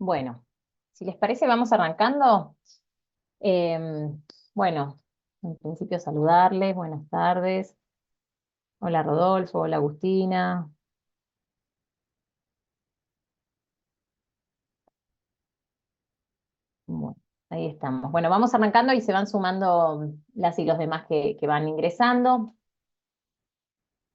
Bueno, si les parece, vamos arrancando. Em, bueno, en principio saludarles, buenas tardes. Hola Rodolfo, hola Agustina. Bueno, ahí estamos. Bueno, vamos arrancando y se van sumando las y los demás que van ingresando.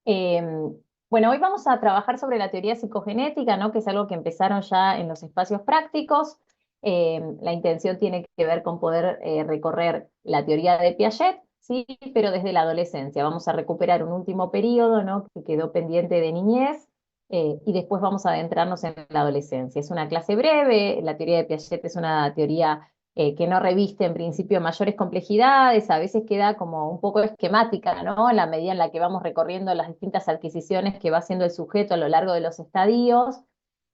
Em, bueno, hoy vamos a trabajar sobre la teoría psicogenética, ¿no? Que es algo que empezaron ya en los espacios prácticos. La intención tiene que ver con poder recorrer la teoría de Piaget, sí, pero desde la adolescencia. Vamos a recuperar un último periodo, ¿no? Que quedó pendiente de niñez, y después vamos a adentrarnos en la adolescencia. Es una clase breve, la teoría de Piaget es una teoría que no reviste en principio mayores complejidades, a veces queda como un poco esquemática, ¿no? En la medida en la que vamos recorriendo las distintas adquisiciones que va haciendo el sujeto a lo largo de los estadios.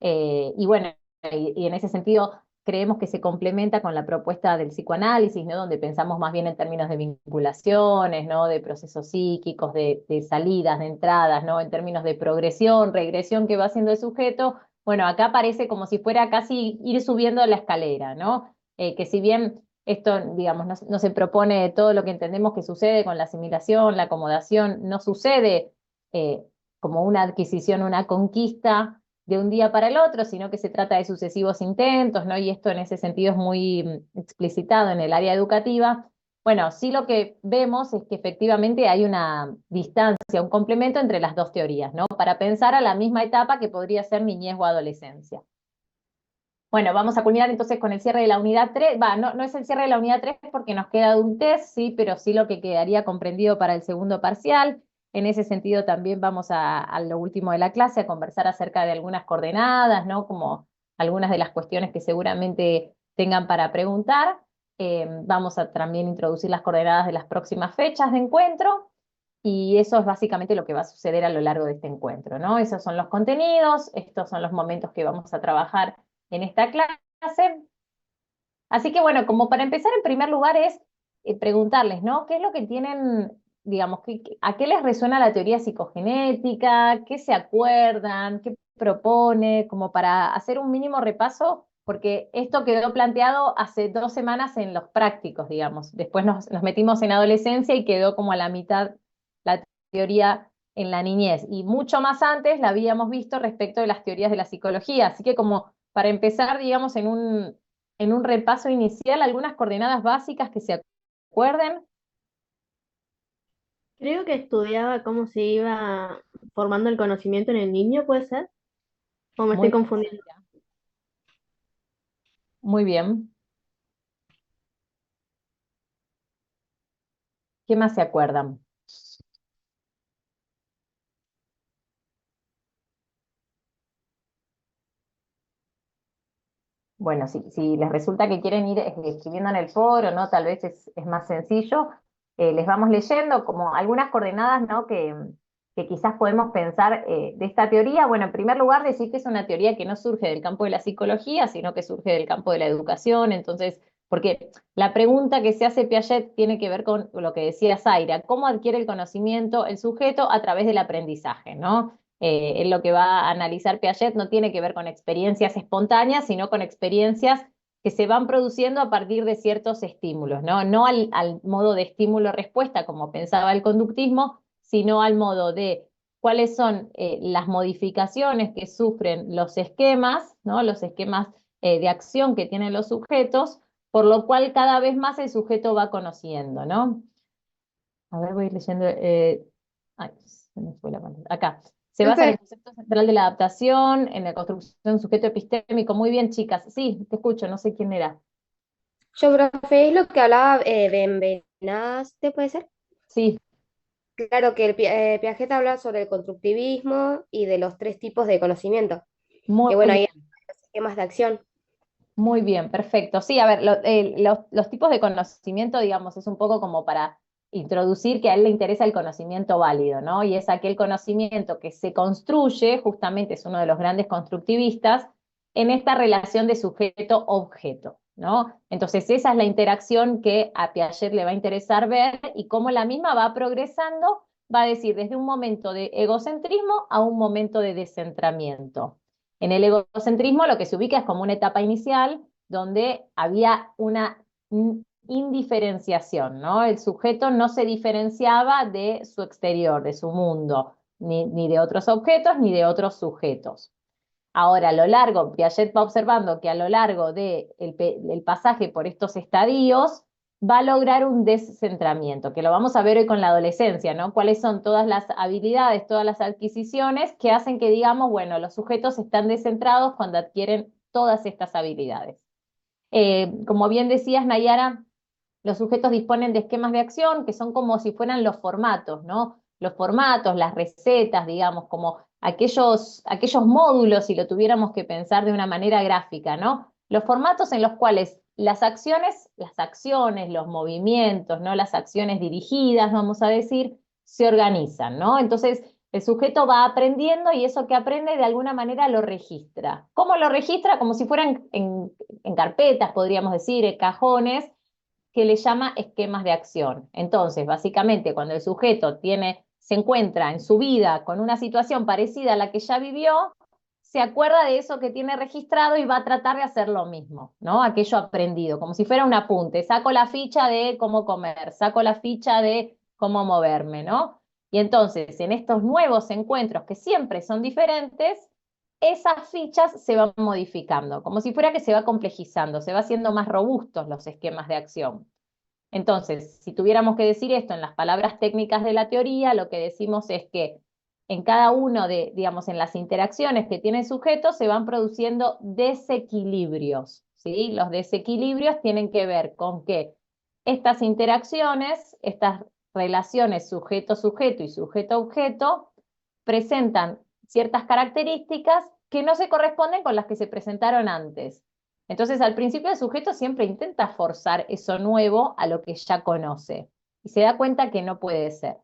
Y bueno, y en ese sentido creemos que se complementa con la propuesta del psicoanálisis, ¿no? Donde pensamos más bien en términos de vinculaciones, ¿no? De procesos psíquicos, de salidas, de entradas, ¿no? En términos de progresión, regresión que va haciendo el sujeto. Bueno, acá parece como si fuera casi ir subiendo la escalera, ¿no? Que si bien esto, digamos, no se propone todo lo que entendemos que sucede con la asimilación, la acomodación, no sucede como una adquisición, una conquista de un día para el otro, sino que se trata de sucesivos intentos, ¿no? Y esto en ese sentido es muy explicitado en el área educativa. Bueno, sí lo que vemos es que efectivamente hay una distancia, un complemento entre las dos teorías, ¿no? Para pensar a la misma etapa que podría ser niñez o adolescencia. Bueno, vamos a culminar entonces con el cierre de la unidad 3. No es el cierre de la unidad 3 porque nos queda adultez, sí, pero sí lo que quedaría comprendido para el segundo parcial. En ese sentido también vamos a lo último de la clase a conversar acerca de algunas coordenadas, ¿no? Como algunas de las cuestiones que seguramente tengan para preguntar. Vamos a también introducir las coordenadas de las próximas fechas de encuentro. Y eso es básicamente lo que va a suceder a lo largo de este encuentro, ¿no? Esos son los contenidos, estos son los momentos que vamos a trabajar en esta clase. Así que bueno, como para empezar, en primer lugar es preguntarles, ¿no? ¿Qué es lo que tienen, digamos, a qué les resuena la teoría psicogenética? ¿Qué se acuerdan? ¿Qué propone? Como para hacer un mínimo repaso, porque esto quedó planteado hace 2 semanas en los prácticos, digamos. Después nos metimos en adolescencia y quedó como a la mitad la teoría en la niñez. Y mucho más antes la habíamos visto respecto de las teorías de la psicología. Así que como para empezar, digamos, en un repaso inicial, algunas coordenadas básicas que se acuerden. Creo que estudiaba cómo se iba formando el conocimiento en el niño, ¿puede ser? ¿O me estoy Muy bien, confundiendo? Zaira. Muy bien. ¿Qué más se acuerdan? Bueno, si les resulta que quieren ir escribiendo en el foro, ¿no? Tal vez es más sencillo. Les vamos leyendo como algunas coordenadas, ¿no? Que quizás podemos pensar de esta teoría. Bueno, en primer lugar, decir que es una teoría que no surge del campo de la psicología, sino que surge del campo de la educación. Entonces, porque la pregunta que se hace Piaget tiene que ver con lo que decía Zaira, cómo adquiere el conocimiento el sujeto a través del aprendizaje, ¿no? En lo que va a analizar Piaget no tiene que ver con experiencias espontáneas, sino con experiencias que se van produciendo a partir de ciertos estímulos, ¿no? No al modo de estímulo-respuesta, como pensaba el conductismo, sino al modo de cuáles son las modificaciones que sufren los esquemas, ¿no? Los esquemas de acción que tienen los sujetos, por lo cual cada vez más el sujeto va conociendo, ¿no? A ver, voy leyendo. Ay, se me fue la pantalla. Acá. Se basa en el Profe, concepto central de la adaptación, en la construcción de un sujeto epistémico. Muy bien, chicas. Sí, te escucho, no sé quién era. Profe, es lo que hablaba Benvenaste, ¿puede ser? Sí, Claro que Piaget habla sobre el constructivismo y de los tres tipos de conocimiento, muy que bueno, hay bien. esquemas de acción. Muy bien, perfecto. Sí, a ver, los tipos de conocimiento, digamos, es un poco como para introducir que a él le interesa el conocimiento válido, ¿no? Y es aquel conocimiento que se construye, justamente es uno de los grandes constructivistas, en esta relación de sujeto-objeto, ¿no? Entonces, esa es la interacción que a Piaget le va a interesar ver y cómo la misma va progresando, va a decir, desde un momento de egocentrismo a un momento de descentramiento. En el egocentrismo lo que se ubica es como una etapa inicial donde había una indiferenciación, ¿no? El sujeto no se diferenciaba de su exterior, de su mundo, ni de otros objetos, ni de otros sujetos. Ahora, a lo largo, Piaget va observando que a lo largo del pasaje por estos estadios va a lograr un descentramiento, que lo vamos a ver hoy con la adolescencia, ¿no? Cuáles son todas las habilidades, todas las adquisiciones que hacen que digamos, bueno, los sujetos están descentrados cuando adquieren todas estas habilidades. Como bien decías, Nayara, los sujetos disponen de esquemas de acción que son como si fueran los formatos, ¿no? Los formatos, las recetas, digamos, como aquellos módulos, si lo tuviéramos que pensar de una manera gráfica, ¿no? Los formatos en los cuales las acciones, los movimientos, ¿no? Las acciones dirigidas, vamos a decir, se organizan, ¿no? Entonces, el sujeto va aprendiendo y eso que aprende de alguna manera lo registra. ¿Cómo lo registra? Como si fueran en carpetas, podríamos decir, en cajones, que le llama esquemas de acción. Entonces, básicamente, cuando el sujeto se encuentra en su vida con una situación parecida a la que ya vivió, se acuerda de eso que tiene registrado y va a tratar de hacer lo mismo, ¿no? Aquello aprendido, como si fuera un apunte. Saco la ficha de cómo comer, saco la ficha de cómo moverme, ¿no? Y entonces, en estos nuevos encuentros que siempre son diferentes, esas fichas se van modificando, como si fuera que se va complejizando, se va haciendo más robustos los esquemas de acción. Entonces, si tuviéramos que decir esto en las palabras técnicas de la teoría, lo que decimos es que en cada uno digamos, en las interacciones que tiene el sujeto, se van produciendo desequilibrios, ¿sí? Los desequilibrios tienen que ver con que estas interacciones, estas relaciones sujeto-sujeto y sujeto-objeto, presentan ciertas características que no se corresponden con las que se presentaron antes. Entonces, al principio el sujeto siempre intenta forzar eso nuevo a lo que ya conoce y se da cuenta que no puede ser.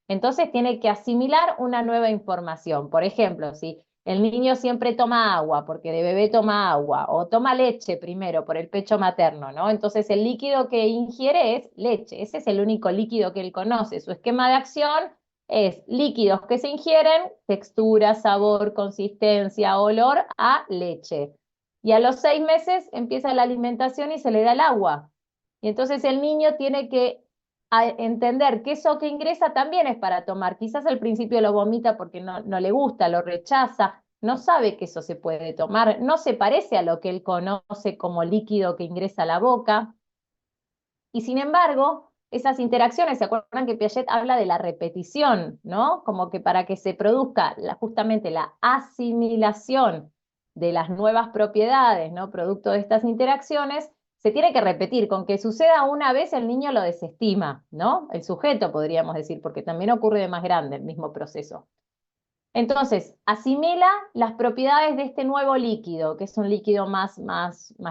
Entonces tiene que asimilar una nueva información. Por ejemplo, si el niño siempre toma agua, porque de bebé toma agua, o toma leche primero por el pecho materno, ¿no? Entonces el líquido que ingiere es leche, ese es el único líquido que él conoce. Su esquema de acción es líquidos que se ingieren, textura, sabor, consistencia, olor a leche. Y a los 6 meses empieza la alimentación y se le da el agua. Y entonces el niño tiene que entender que eso que ingresa también es para tomar. Quizás al principio lo vomita porque no le gusta, lo rechaza, no sabe que eso se puede tomar, no se parece a lo que él conoce como líquido que ingresa a la boca. Y sin embargo, esas interacciones, ¿se acuerdan que Piaget habla de la repetición, ¿no? Como que para que se produzca justamente la asimilación de las nuevas propiedades, ¿no? Producto de estas interacciones, se tiene que repetir. Con que suceda una vez, el niño lo desestima, ¿no? El sujeto, podríamos decir, porque también ocurre de más grande el mismo proceso. Entonces, asimila las propiedades de este nuevo líquido, que es un líquido más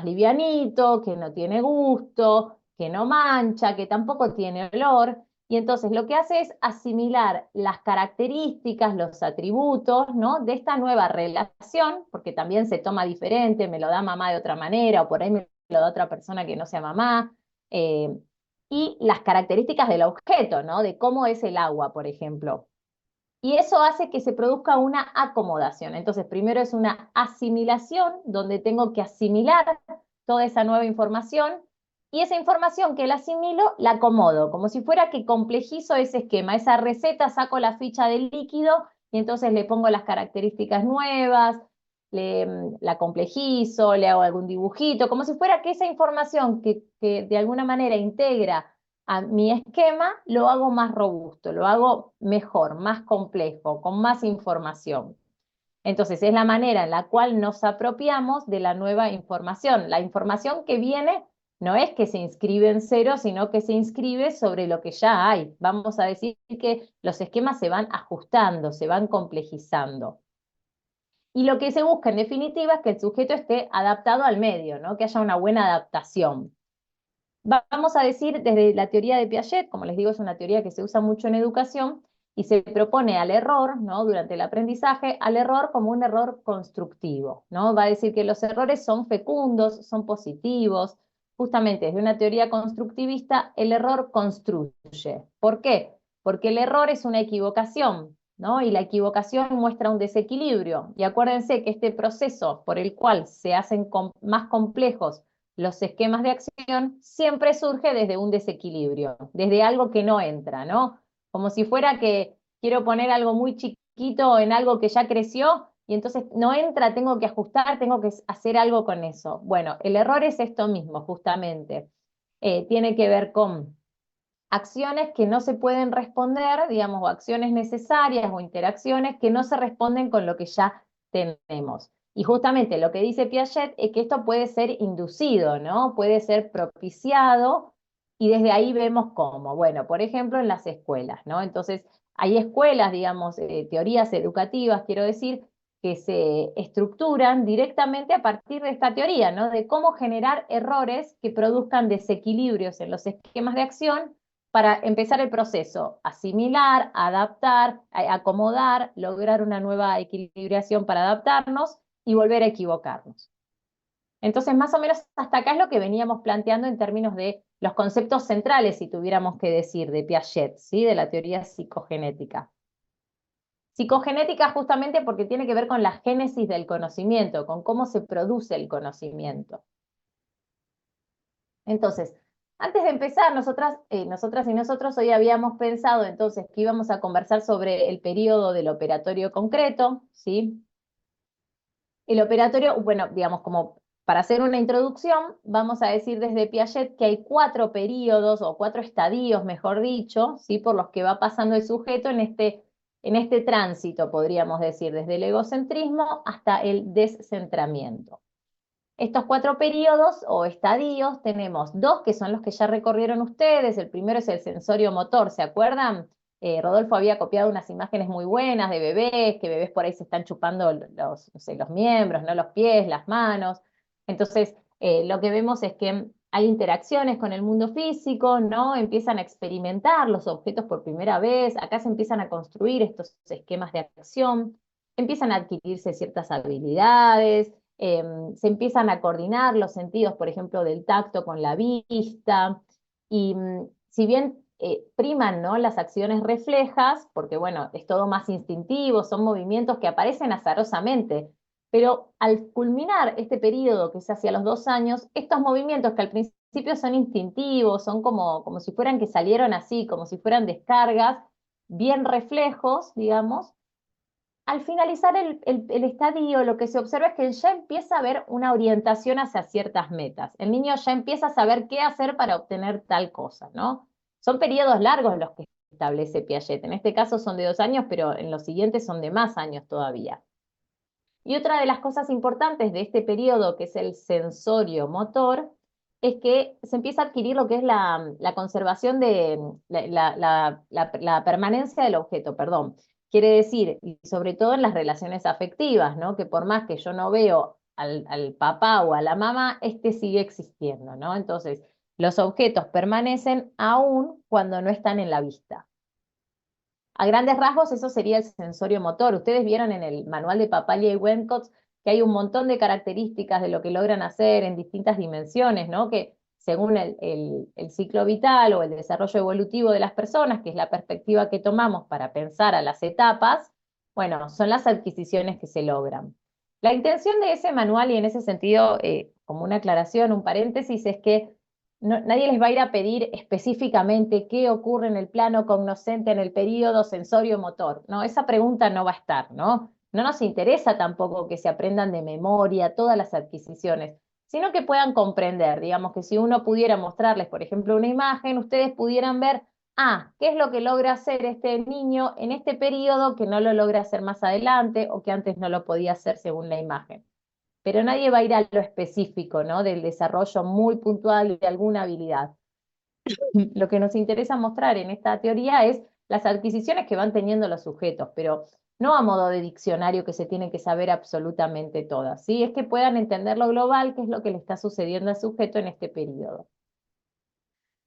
livianito, que no tiene gusto, que no mancha, que tampoco tiene olor. Y entonces lo que hace es asimilar las características, los atributos, ¿no? De esta nueva relación, porque también se toma diferente, me lo da mamá de otra manera, o por ahí me lo da otra persona que no sea mamá. Y las características del objeto, ¿no? De cómo es el agua, por ejemplo. Y eso hace que se produzca una acomodación. Entonces, primero es una asimilación, donde tengo que asimilar toda esa nueva información, y esa información que la asimilo, la acomodo, como si fuera que complejizo ese esquema. Esa receta, saco la ficha del líquido, y entonces le pongo las características nuevas, la complejizo, le hago algún dibujito, como si fuera que esa información que de alguna manera integra a mi esquema, lo hago más robusto, lo hago mejor, más complejo, con más información. Entonces, es la manera en la cual nos apropiamos de la nueva información. La información que viene no es que se inscribe en cero, sino que se inscribe sobre lo que ya hay. Vamos a decir que los esquemas se van ajustando, se van complejizando. Y lo que se busca, en definitiva, es que el sujeto esté adaptado al medio, ¿no? Que haya una buena adaptación. Vamos a decir desde la teoría de Piaget, como les digo, es una teoría que se usa mucho en educación y se propone al error, ¿no? Durante el aprendizaje, al error como un error constructivo, ¿no? Va a decir que los errores son fecundos, son positivos. Justamente desde una teoría constructivista, el error construye. ¿Por qué? Porque el error es una equivocación, ¿no? Y la equivocación muestra un desequilibrio. Y acuérdense que este proceso por el cual se hacen más complejos los esquemas de acción siempre surge desde un desequilibrio, desde algo que no entra, ¿no? Como si fuera que quiero poner algo muy chiquito en algo que ya creció y entonces no entra, tengo que ajustar, tengo que hacer algo con eso. Bueno, el error es esto mismo, justamente. Tiene que ver con acciones que no se pueden responder, digamos, o acciones necesarias o interacciones que no se responden con lo que ya tenemos. Y justamente lo que dice Piaget es que esto puede ser inducido, ¿no? Puede ser propiciado y desde ahí vemos cómo. Bueno, por ejemplo, en las escuelas, ¿no? Entonces, hay escuelas, digamos, teorías educativas, quiero decir, que se estructuran directamente a partir de esta teoría, ¿no? De cómo generar errores que produzcan desequilibrios en los esquemas de acción para empezar el proceso, asimilar, adaptar, acomodar, lograr una nueva equilibración para adaptarnos y volver a equivocarnos. Entonces, más o menos hasta acá es lo que veníamos planteando en términos de los conceptos centrales, si tuviéramos que decir, de Piaget, ¿sí? De la teoría psicogenética. Psicogenética justamente porque tiene que ver con la génesis del conocimiento, con cómo se produce el conocimiento. Entonces, antes de empezar, nosotras y nosotros hoy habíamos pensado entonces que íbamos a conversar sobre el periodo del operatorio concreto, ¿sí? El operatorio, bueno, digamos, como para hacer una introducción, vamos a decir desde Piaget que hay 4 periodos o 4 estadios, mejor dicho, ¿sí? Por los que va pasando el sujeto en este tránsito, podríamos decir, desde el egocentrismo hasta el descentramiento. Estos 4 periodos o estadios tenemos 2 que son los que ya recorrieron ustedes. El primero es el sensorio motor, ¿se acuerdan? Rodolfo había copiado unas imágenes muy buenas de bebés, que bebés por ahí se están chupando no sé, los miembros, ¿no? Los pies, las manos. Entonces, lo que vemos es que hay interacciones con el mundo físico, ¿no? Empiezan a experimentar los objetos por primera vez, acá se empiezan a construir estos esquemas de acción, empiezan a adquirirse ciertas habilidades, se empiezan a coordinar los sentidos, por ejemplo, del tacto con la vista, y si bien priman, ¿no? Las acciones reflejas, porque bueno, es todo más instintivo, son movimientos que aparecen azarosamente, pero al culminar este periodo que es hacia los 2 años, estos movimientos que al principio son instintivos, son como si fueran que salieron así, como si fueran descargas, bien reflejos, digamos, al finalizar el estadio, lo que se observa es que ya empieza a haber una orientación hacia ciertas metas. El niño ya empieza a saber qué hacer para obtener tal cosa, ¿no? Son periodos largos los que establece Piaget. En este caso son de 2 años, pero en los siguientes son de más años todavía. Y otra de las cosas importantes de este periodo, que es el sensorio motor, es que se empieza a adquirir lo que es la conservación de la permanencia del objeto, perdón. Quiere decir, y sobre todo en las relaciones afectivas, ¿no? Que por más que yo no veo al papá o a la mamá, este sigue existiendo, ¿no? Entonces, los objetos permanecen aún cuando no están en la vista. A grandes rasgos, eso sería el sensorio motor. Ustedes vieron en el manual de Papalia y Wentz que hay un montón de características de lo que logran hacer en distintas dimensiones, ¿no? Que según el ciclo vital o el desarrollo evolutivo de las personas, que es la perspectiva que tomamos para pensar a las etapas, bueno, son las adquisiciones que se logran. La intención de ese manual, y en ese sentido, como una aclaración, un paréntesis, es que nadie les va a ir a pedir específicamente qué ocurre en el plano cognoscente en el periodo sensorio-motor. No, esa pregunta no va a estar, ¿no? No nos interesa tampoco que se aprendan de memoria todas las adquisiciones, sino que puedan comprender, digamos que si uno pudiera mostrarles, por ejemplo, una imagen, ustedes pudieran ver, qué es lo que logra hacer este niño en este periodo que no lo logra hacer más adelante o que antes no lo podía hacer según la imagen. Pero nadie va a ir a lo específico, ¿no? Del desarrollo muy puntual de alguna habilidad. Lo que nos interesa mostrar en esta teoría es las adquisiciones que van teniendo los sujetos, pero no a modo de diccionario que se tienen que saber absolutamente todas, ¿sí? Es que puedan entender lo global, qué es lo que le está sucediendo al sujeto en este periodo.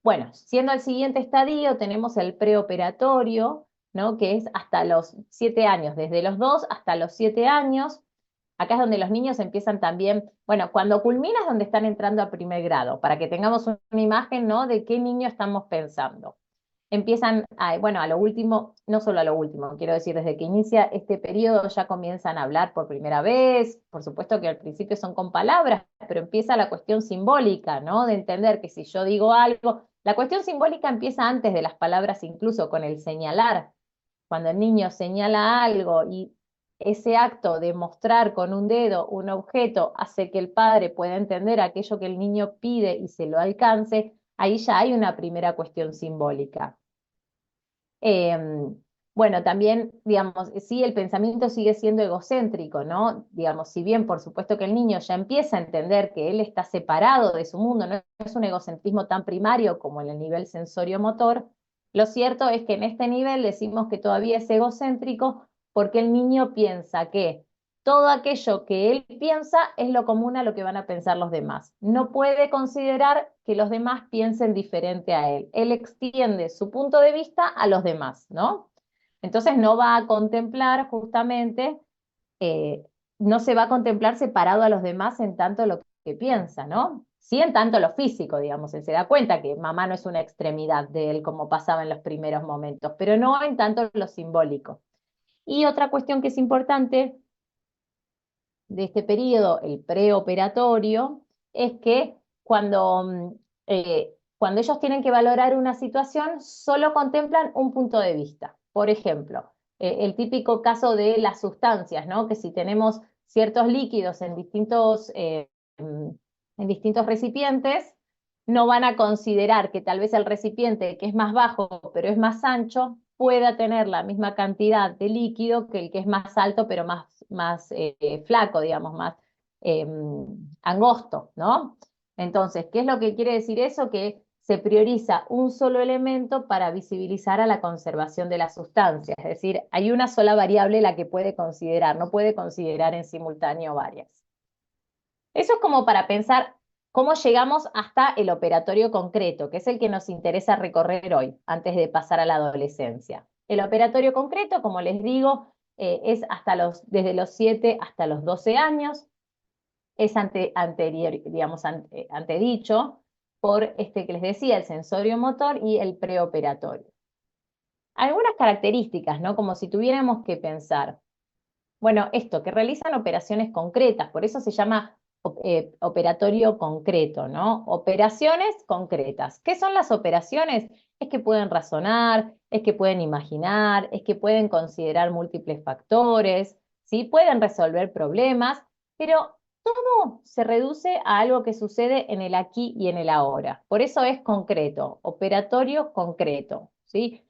Bueno, siendo el siguiente estadio, tenemos el preoperatorio, ¿no? Que es hasta los 7 años, desde los 2 hasta los 7 años. Acá es donde los niños empiezan también, bueno, cuando culmina es donde están entrando a primer grado, para que tengamos una imagen, ¿no? De qué niño estamos pensando. empiezan, bueno, a lo último, no solo a lo último, quiero decir, desde que inicia este periodo ya comienzan a hablar por primera vez, por supuesto que al principio son con palabras, pero empieza la cuestión simbólica, ¿no? De entender que si yo digo algo, la cuestión simbólica empieza antes de las palabras, incluso con el señalar. Cuando el niño señala algo y ese acto de mostrar con un dedo un objeto hace que el padre pueda entender aquello que el niño pide y se lo alcance, ahí ya hay una primera cuestión simbólica. Bueno, también, digamos, sí, el pensamiento sigue siendo egocéntrico, ¿no? Digamos, si bien por supuesto que el niño ya empieza a entender que él está separado de su mundo, no es un egocentrismo tan primario como en el nivel sensorio-motor, lo cierto es que en este nivel decimos que todavía es egocéntrico porque el niño piensa que todo aquello que él piensa es lo común a lo que van a pensar los demás. No puede considerar que los demás piensen diferente a él. Él extiende su punto de vista a los demás, ¿no? Entonces no va a contemplar justamente, no se va a contemplar separado a los demás en tanto lo que piensa, ¿no? Sí, en tanto lo físico, digamos, él se da cuenta que mamá no es una extremidad de él como pasaba en los primeros momentos, pero no en tanto lo simbólico. Y otra cuestión que es importante de este periodo, el preoperatorio, es que cuando ellos tienen que valorar una situación, solo contemplan un punto de vista. Por ejemplo, el típico caso de las sustancias, ¿no? Que si tenemos ciertos líquidos en distintos recipientes, no van a considerar que tal vez el recipiente que es más bajo pero es más ancho pueda tener la misma cantidad de líquido que el que es más alto pero más flaco, digamos, más eh, angosto, ¿no? Entonces, ¿qué es lo que quiere decir eso? Que se prioriza un solo elemento para visibilizar a la conservación de la sustancia, es decir, hay una sola variable la que puede considerar, no puede considerar en simultáneo varias. Eso es como para pensar cómo llegamos hasta el operatorio concreto, que es el que nos interesa recorrer hoy, antes de pasar a la adolescencia. El operatorio concreto, como les digo, es desde los 7 hasta los 12 años, es antedicho por este que les decía, el sensorio motor y el preoperatorio. Algunas características, ¿no? Como si tuviéramos que pensar, bueno, esto, que realizan operaciones concretas, por eso se llama operatorio concreto, ¿no? Operaciones concretas. ¿Qué son las operaciones? Es que pueden razonar, es que pueden imaginar, es que pueden considerar múltiples factores, ¿sí? Pueden resolver problemas, pero todo se reduce a algo que sucede en el aquí y en el ahora. Por eso es concreto, operatorio concreto, ¿sí?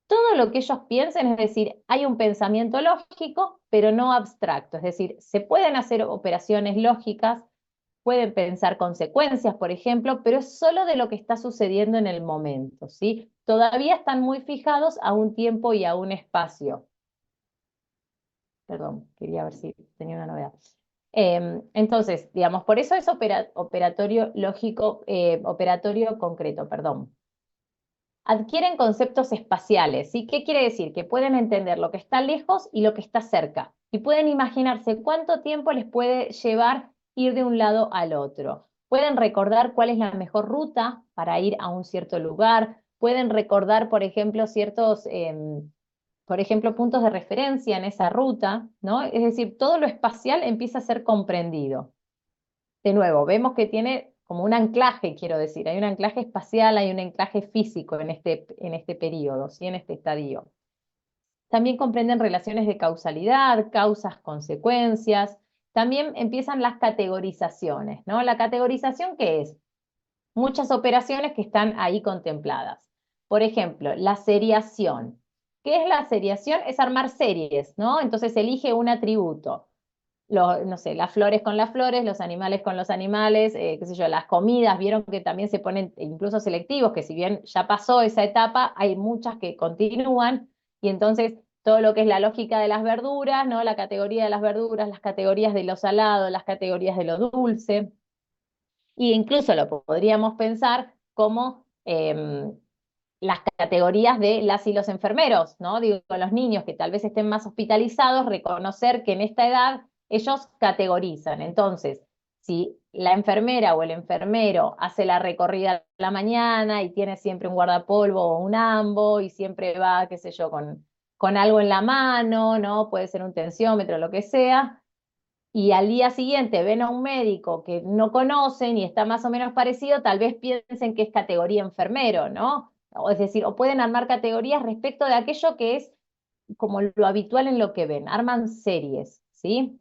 Todo lo que ellos piensen, es decir, hay un pensamiento lógico, pero no abstracto, es decir, se pueden hacer operaciones lógicas, pueden pensar consecuencias, por ejemplo, pero es solo de lo que está sucediendo en el momento, ¿sí? Todavía están muy fijados a un tiempo y a un espacio. Perdón, quería ver si tenía una novedad. Entonces, digamos, por eso es operatorio lógico, operatorio concreto, perdón. Adquieren conceptos espaciales, ¿sí? ¿Qué quiere decir? Que pueden entender lo que está lejos y lo que está cerca. Y pueden imaginarse cuánto tiempo les puede llevar ir de un lado al otro. Pueden recordar cuál es la mejor ruta para ir a un cierto lugar. Pueden recordar, por ejemplo, puntos de referencia en esa ruta, ¿no? Es decir, todo lo espacial empieza a ser comprendido. De nuevo, vemos que tiene como un anclaje, quiero decir, hay un anclaje espacial, hay un anclaje físico en este periodo, ¿sí? En este estadio. También comprenden relaciones de causalidad, causas, consecuencias. También empiezan las categorizaciones, ¿no? ¿La categorización qué es? Muchas operaciones que están ahí contempladas. Por ejemplo, la seriación. ¿Qué es la seriación? Es armar series, ¿no? Entonces elige un atributo. No sé, las flores con las flores, los animales con los animales, qué sé yo, las comidas, vieron que también se ponen incluso selectivos, que si bien ya pasó esa etapa, hay muchas que continúan, y entonces todo lo que es la lógica de las verduras, ¿no? La categoría de las verduras, las categorías de lo salado, las categorías de lo dulce, y incluso lo podríamos pensar como las categorías de las y los enfermeros, ¿no? Digo, los niños que tal vez estén más hospitalizados, reconocer que en esta edad ellos categorizan. Entonces, si la enfermera o el enfermero hace la recorrida a la mañana y tiene siempre un guardapolvo o un ambo y siempre va, qué sé yo, con algo en la mano, ¿no? Puede ser un tensiómetro, lo que sea, y al día siguiente ven a un médico que no conocen y está más o menos parecido, tal vez piensen que es categoría enfermero, ¿no? O es decir, o pueden armar categorías respecto de aquello que es como lo habitual en lo que ven, arman series, ¿sí?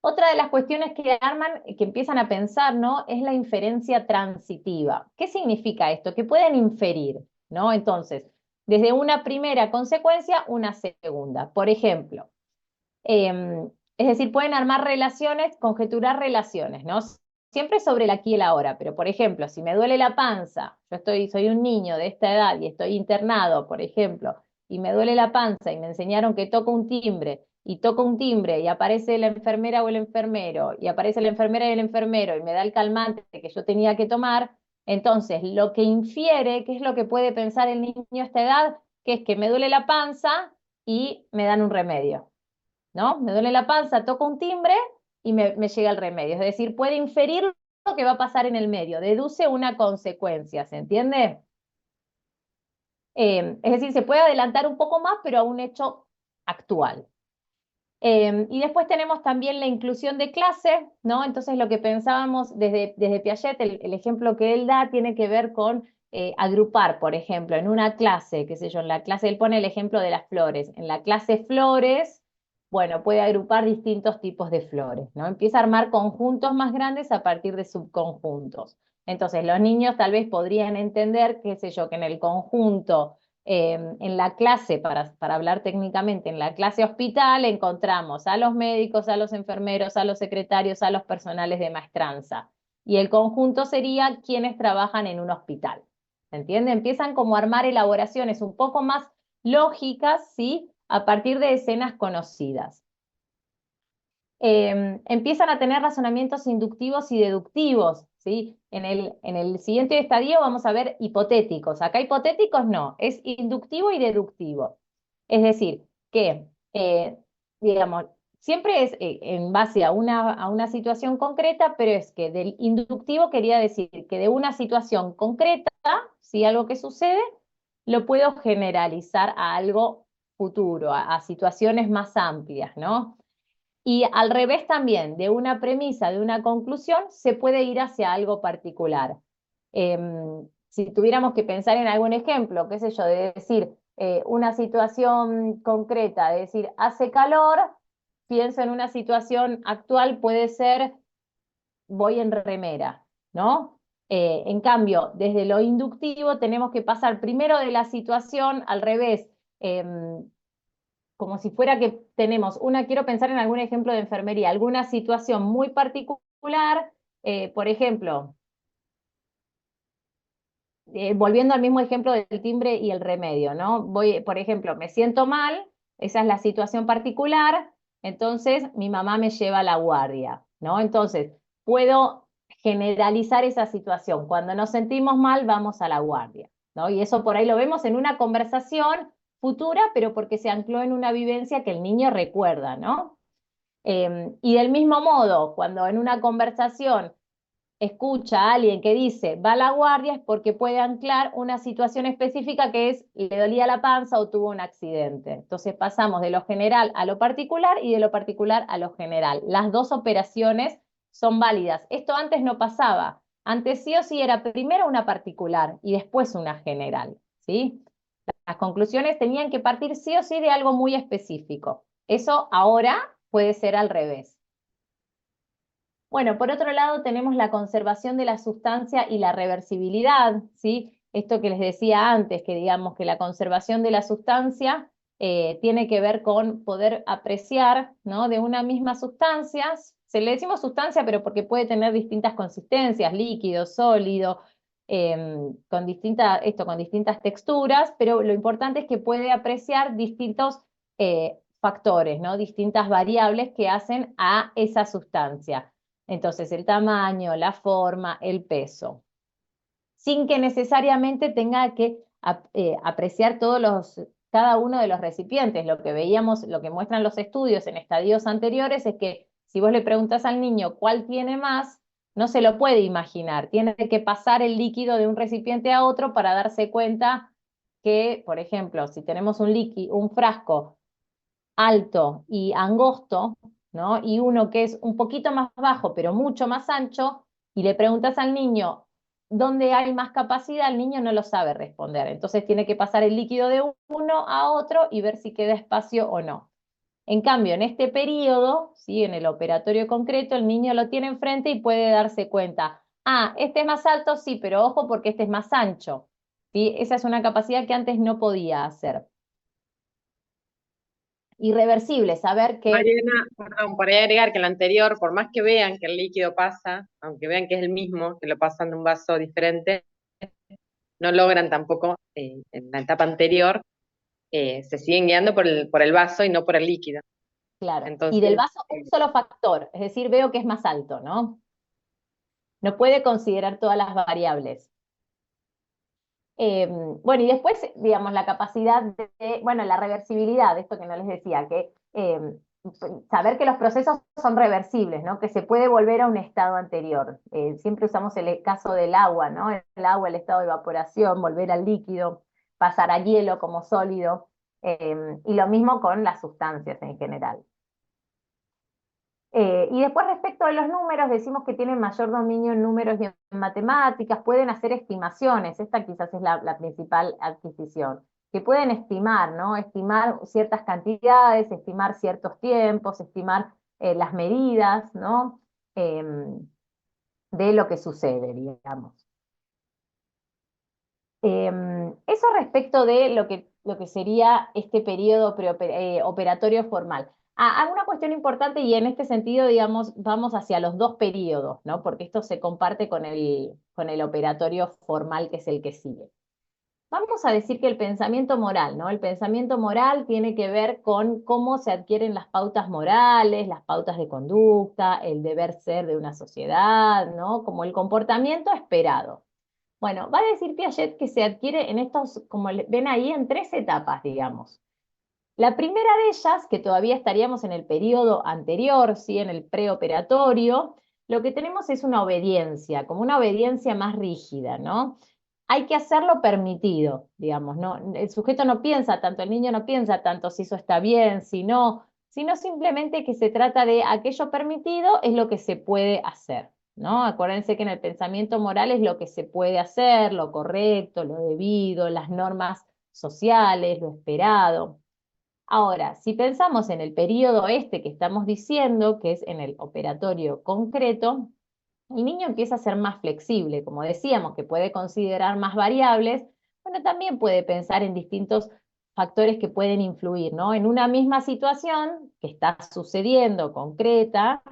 Otra de las cuestiones que arman, que empiezan a pensar, ¿no? Es la inferencia transitiva. ¿Qué significa esto? Que pueden inferir, ¿no? Entonces, desde una primera consecuencia, una segunda. Por ejemplo, es decir, pueden armar relaciones, conjeturar relaciones, ¿no? Siempre sobre el aquí y el ahora, pero por ejemplo, si me duele la panza, soy un niño de esta edad y estoy internado, por ejemplo, y me duele la panza y me enseñaron que toco un timbre, y toco un timbre y aparece la enfermera o el enfermero, y aparece la enfermera y el enfermero y me da el calmante que yo tenía que tomar, entonces lo que infiere, ¿qué es lo que puede pensar el niño a esta edad? Que es que me duele la panza y me dan un remedio. ¿No? Me duele la panza, toco un timbre y me llega el remedio. Es decir, puede inferir lo que va a pasar en el medio, deduce una consecuencia, ¿se entiende? Es decir, se puede adelantar un poco más, pero a un hecho actual. Y después tenemos también la inclusión de clase, ¿no? Entonces lo que pensábamos desde Piaget, el ejemplo que él da tiene que ver con agrupar, por ejemplo, en una clase, qué sé yo, en la clase, él pone el ejemplo de las flores, en la clase flores, bueno, puede agrupar distintos tipos de flores, ¿no? Empieza a armar conjuntos más grandes a partir de subconjuntos. Entonces los niños tal vez podrían entender, qué sé yo, que en el conjunto en la clase, para hablar técnicamente, en la clase hospital encontramos a los médicos, a los enfermeros, a los secretarios, a los personales de maestranza. Y el conjunto sería quienes trabajan en un hospital. ¿Se entiende? Empiezan como a armar elaboraciones un poco más lógicas, ¿sí? A partir de escenas conocidas. Empiezan a tener razonamientos inductivos y deductivos, ¿sí? En el siguiente estadio vamos a ver hipotéticos. Acá hipotéticos no, es inductivo y deductivo. Es decir, que, digamos, siempre es en base a una situación concreta, pero es que del inductivo quería decir que de una situación concreta, ¿sí? Algo que sucede, lo puedo generalizar a algo futuro, a situaciones más amplias, ¿no? Y al revés también, de una premisa, de una conclusión, se puede ir hacia algo particular. Si tuviéramos que pensar en algún ejemplo, qué sé yo, de decir una situación concreta, de decir hace calor, pienso en una situación actual, puede ser voy en remera, ¿no? En cambio, desde lo inductivo tenemos que pasar primero de la situación al revés. Como si fuera que tenemos quiero pensar en algún ejemplo de enfermería, alguna situación muy particular, por ejemplo, volviendo al mismo ejemplo del timbre y el remedio, ¿no? Por ejemplo, me siento mal, esa es la situación particular, entonces mi mamá me lleva a la guardia, ¿no? Entonces, puedo generalizar esa situación. Cuando nos sentimos mal, vamos a la guardia, ¿no? Y eso por ahí lo vemos en una conversación futura, pero porque se ancló en una vivencia que el niño recuerda, ¿no? Y del mismo modo, cuando en una conversación escucha a alguien que dice va a la guardia es porque puede anclar una situación específica que es le dolía la panza o tuvo un accidente. Entonces pasamos de lo general a lo particular y de lo particular a lo general. Las dos operaciones son válidas. Esto antes no pasaba. Antes sí o sí era primero una particular y después una general, ¿sí? Las conclusiones tenían que partir sí o sí de algo muy específico. Eso ahora puede ser al revés. Bueno, por otro lado tenemos la conservación de la sustancia y la reversibilidad, ¿sí? Esto que les decía antes, que digamos que la conservación de la sustancia tiene que ver con poder apreciar, ¿no? De una misma sustancia, se le decimos sustancia, pero porque puede tener distintas consistencias, líquido, sólido, con distintas texturas, pero lo importante es que puede apreciar distintos factores, ¿no? Distintas variables que hacen a esa sustancia. Entonces, el tamaño, la forma, el peso, sin que necesariamente tenga que apreciar cada uno de los recipientes. Lo que veíamos, lo que muestran los estudios en estadios anteriores es que si vos le preguntás al niño cuál tiene más, no se lo puede imaginar. Tiene que pasar el líquido de un recipiente a otro para darse cuenta que, por ejemplo, si tenemos un frasco alto y angosto, ¿no? Y uno que es un poquito más bajo, pero mucho más ancho, y le preguntas al niño dónde hay más capacidad, el niño no lo sabe responder. Entonces tiene que pasar el líquido de uno a otro y ver si queda espacio o no. En cambio, en este periodo, ¿sí? En el operatorio concreto, el niño lo tiene enfrente y puede darse cuenta, ah, este es más alto, sí, pero ojo porque este es más ancho. ¿Sí? Esa es una capacidad que antes no podía hacer. Irreversible, saber que, Mariana, perdón, por ahí agregar que en lo anterior, por más que vean que el líquido pasa, aunque vean que es el mismo, que lo pasan de un vaso diferente, no logran tampoco, en la etapa anterior, se siguen guiando por el vaso y no por el líquido. claro, y del Entonces, vaso un solo factor, es decir, veo que es más alto, ¿no? No puede considerar todas las variables. Bueno, y después, digamos, la capacidad bueno, la reversibilidad, esto que no les decía, que saber que los procesos son reversibles, ¿no? Que se puede volver a un estado anterior. Siempre usamos el caso del agua, ¿no? El agua, el estado de evaporación, volver al líquido, pasar a hielo como sólido, y lo mismo con las sustancias en general. Y después respecto a los números, decimos que tienen mayor dominio en números y en matemáticas, pueden hacer estimaciones, esta quizás es la principal adquisición, que pueden estimar, ¿no? Estimar ciertas cantidades, estimar ciertos tiempos, estimar las medidas, ¿no? De lo que sucede, digamos. Eso respecto de lo que sería este periodo operatorio formal. Hay una cuestión importante y en este sentido, digamos, vamos hacia los dos periodos, ¿no? Porque esto se comparte con el operatorio formal, que es el que sigue. Vamos a decir que el pensamiento moral, ¿no? El pensamiento moral tiene que ver con cómo se adquieren las pautas morales, las pautas de conducta, el deber ser de una sociedad, ¿no? Como el comportamiento esperado. Bueno, va a decir Piaget que se adquiere en estos, como ven ahí, en tres etapas, digamos. La primera de ellas, que todavía estaríamos en el periodo anterior, ¿sí? En el preoperatorio, lo que tenemos es una obediencia, como una obediencia más rígida, ¿no? Hay que hacerlo permitido, digamos, ¿no? El sujeto no piensa tanto, el niño no piensa tanto si eso está bien, si no, sino simplemente que se trata de aquello permitido es lo que se puede hacer, ¿no? Acuérdense que en el pensamiento moral es lo que se puede hacer, lo correcto, lo debido, las normas sociales, lo esperado. Ahora, si pensamos en el periodo este que estamos diciendo, que es en el operatorio concreto, el niño empieza a ser más flexible, como decíamos, que puede considerar más variables, bueno, también puede pensar en distintos factores que pueden influir, ¿no? En una misma situación que está sucediendo concreta,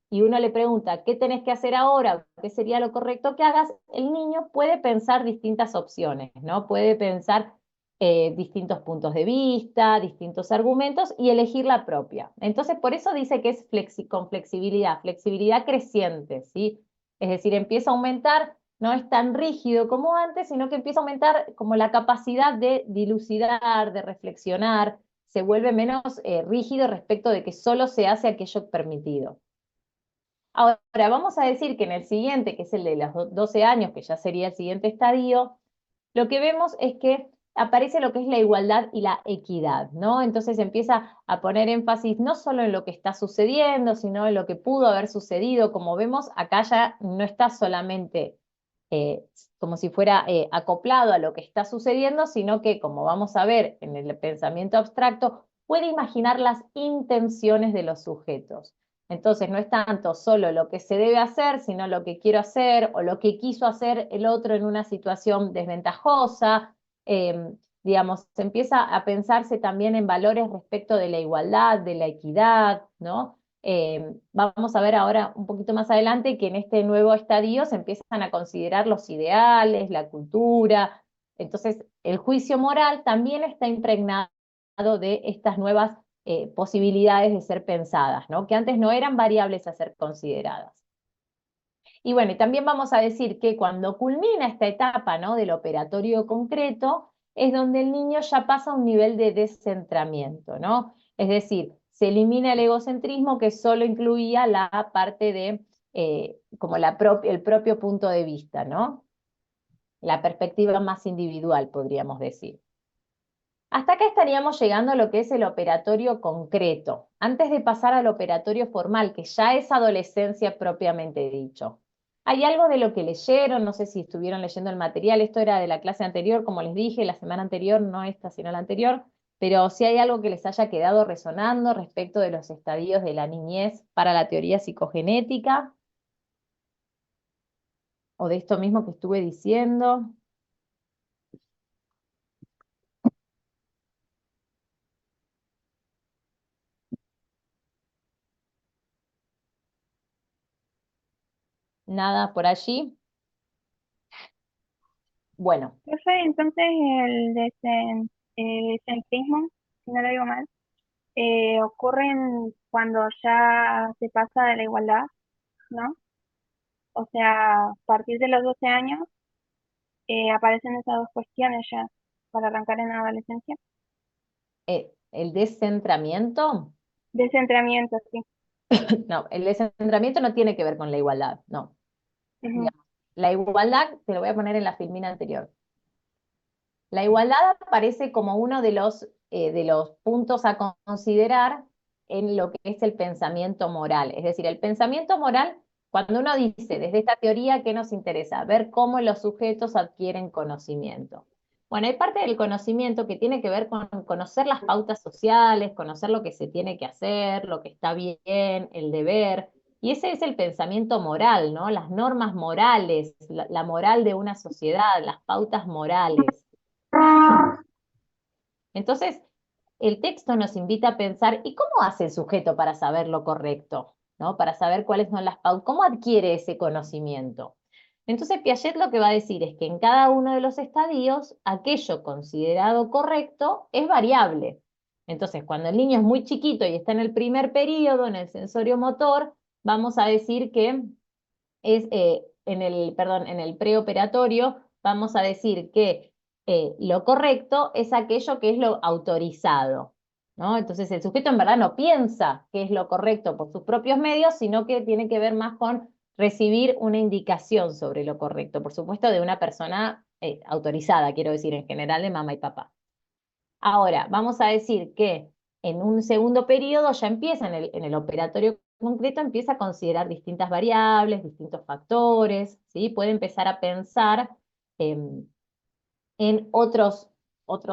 y uno le pregunta, ¿qué tenés que hacer ahora? ¿Qué sería lo correcto que hagas? El niño puede pensar distintas opciones, ¿no? Puede pensar distintos puntos de vista, distintos argumentos y elegir la propia. Entonces, por eso dice que es con flexibilidad, flexibilidad creciente, ¿sí? Es decir, empieza a aumentar, no es tan rígido como antes, sino que empieza a aumentar como la capacidad de dilucidar, de reflexionar, se vuelve menos rígido respecto de que solo se hace aquello permitido. Ahora, vamos a decir que en el siguiente, que es el de los 12 años, que ya sería el siguiente estadio, lo que vemos es que aparece lo que es la igualdad y la equidad, ¿no? Entonces empieza a poner énfasis no solo en lo que está sucediendo, sino en lo que pudo haber sucedido. Como vemos, acá ya no está solamente como si fuera acoplado a lo que está sucediendo, sino que, como vamos a ver en el pensamiento abstracto, puede imaginar las intenciones de los sujetos. Entonces no es tanto solo lo que se debe hacer, sino lo que quiero hacer o lo que quiso hacer el otro en una situación desventajosa. Digamos, se empieza a pensarse también en valores respecto de la igualdad, de la equidad, ¿no? Vamos a ver ahora un poquito más adelante que en este nuevo estadio se empiezan a considerar los ideales, la cultura. Entonces, el juicio moral también está impregnado de estas nuevas posibilidades de ser pensadas, ¿no? Que antes no eran variables a ser consideradas. Y bueno, y también vamos a decir que cuando culmina esta etapa, ¿no? Del operatorio concreto, es donde el niño ya pasa a un nivel de descentramiento, ¿no? Es decir, se elimina el egocentrismo que solo incluía la parte de como el propio punto de vista, ¿no? La perspectiva más individual, podríamos decir. Hasta acá estaríamos llegando a lo que es el operatorio concreto, antes de pasar al operatorio formal, que ya es adolescencia propiamente dicho. ¿Hay algo de lo que leyeron? No sé si estuvieron leyendo el material, esto era de la clase anterior, como les dije, la semana anterior, no esta, sino la anterior, pero si hay algo que les haya quedado resonando respecto de los estadios de la niñez para la teoría psicogenética, o de esto mismo que estuve diciendo. ¿Nada por allí? Bueno, Profe, entonces el centrismo, si no lo digo mal, ocurren cuando ya se pasa de la igualdad, ¿no? O sea, a partir de los 12 años aparecen esas dos cuestiones ya para arrancar en la adolescencia. el descentramiento, Descentramiento, sí. no, el descentramiento no tiene que ver con la igualdad, no. Ujú. Digamos, la igualdad, te lo voy a poner en la filmina anterior. La igualdad aparece como uno de los puntos a considerar en lo que es el pensamiento moral. Es decir, el pensamiento moral, cuando uno dice desde esta teoría, ¿qué nos interesa? Ver cómo los sujetos adquieren conocimiento. Bueno, hay parte del conocimiento que tiene que ver con conocer las pautas sociales, conocer lo que se tiene que hacer, lo que está bien, el deber. Y ese es el pensamiento moral, ¿no? Las normas morales, la moral de una sociedad, las pautas morales. Entonces, el texto nos invita a pensar, ¿y cómo hace el sujeto para saber lo correcto? ¿No? Para saber cuáles son las pautas, ¿cómo adquiere ese conocimiento? Entonces, Piaget lo que va a decir es que en cada uno de los estadios, aquello considerado correcto es variable. Entonces, cuando el niño es muy chiquito y está en el primer periodo, en el sensorio motor, vamos a decir que es, en el preoperatorio, vamos a decir que lo correcto es aquello que es lo autorizado, ¿no? Entonces el sujeto en verdad no piensa que es lo correcto por sus propios medios, sino que tiene que ver más con recibir una indicación sobre lo correcto, por supuesto, de una persona autorizada, quiero decir, en general de mamá y papá. Ahora, vamos a decir que en un segundo periodo ya empieza en el operatorio concreto, empieza a considerar distintas variables, distintos factores, ¿sí? Puede empezar a pensar en otros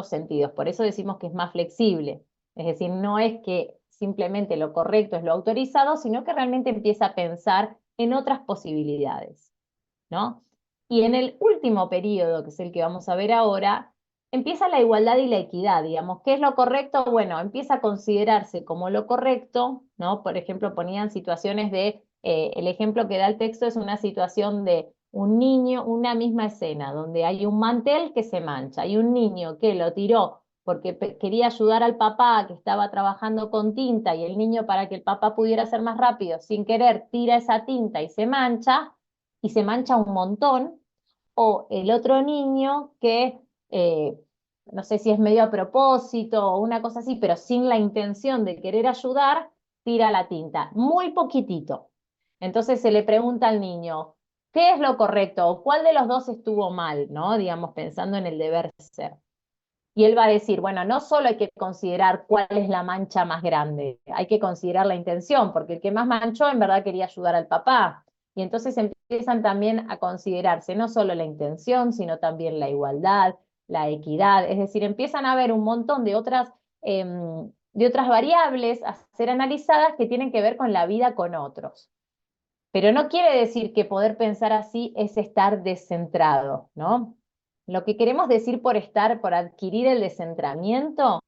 sentidos. Por eso decimos que es más flexible. Es decir, no es que simplemente lo correcto es lo autorizado, sino que realmente empieza a pensar en otras posibilidades, ¿no? Y en el último periodo, que es el que vamos a ver ahora, empieza la igualdad y la equidad, digamos. ¿Qué es lo correcto? Bueno, empieza a considerarse como lo correcto, ¿no? Por ejemplo, ponían situaciones el ejemplo que da el texto es una situación de un niño, una misma escena, donde hay un mantel que se mancha, hay un niño que lo tiró porque quería ayudar al papá que estaba trabajando con tinta y el niño para que el papá pudiera ser más rápido, sin querer, tira esa tinta y se mancha un montón, o el otro niño que, no sé si es medio a propósito o una cosa así, pero sin la intención de querer ayudar, tira la tinta, muy poquitito. Entonces se le pregunta al niño, ¿qué es lo correcto? ¿O cuál de los dos estuvo mal? ¿No? Digamos, pensando en el deber ser. Y él va a decir, bueno, no solo hay que considerar cuál es la mancha más grande, hay que considerar la intención, porque el que más manchó en verdad quería ayudar al papá. Y entonces empiezan también a considerarse no solo la intención, sino también la igualdad, la equidad, es decir, empiezan a haber un montón de otras variables a ser analizadas que tienen que ver con la vida con otros. Pero no quiere decir que poder pensar así es estar descentrado, ¿no? Lo que queremos decir por adquirir el descentramiento,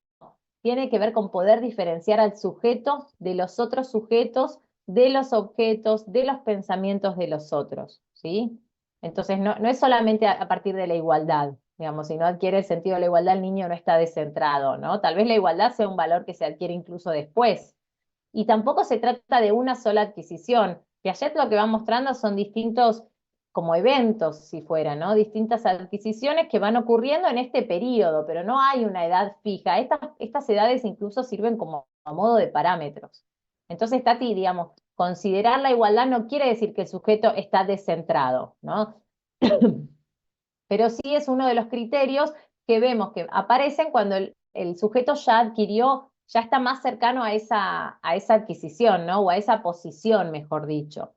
tiene que ver con poder diferenciar al sujeto de los otros sujetos, de los objetos, de los pensamientos de los otros, ¿sí? Entonces no es solamente a partir de la igualdad, digamos, si no adquiere el sentido de la igualdad, el niño no está descentrado, ¿no? Tal vez la igualdad sea un valor que se adquiere incluso después. Y tampoco se trata de una sola adquisición. Piaget lo que va mostrando son distintos como eventos, si fuera, ¿no? Distintas adquisiciones que van ocurriendo en este periodo, pero no hay una edad fija. Estas edades incluso sirven como a modo de parámetros. Entonces, Tati, digamos, considerar la igualdad no quiere decir que el sujeto está descentrado, ¿no? Pero sí es uno de los criterios que vemos que aparecen cuando el sujeto ya adquirió, ya está más cercano a esa adquisición, ¿no? O a esa posición, mejor dicho.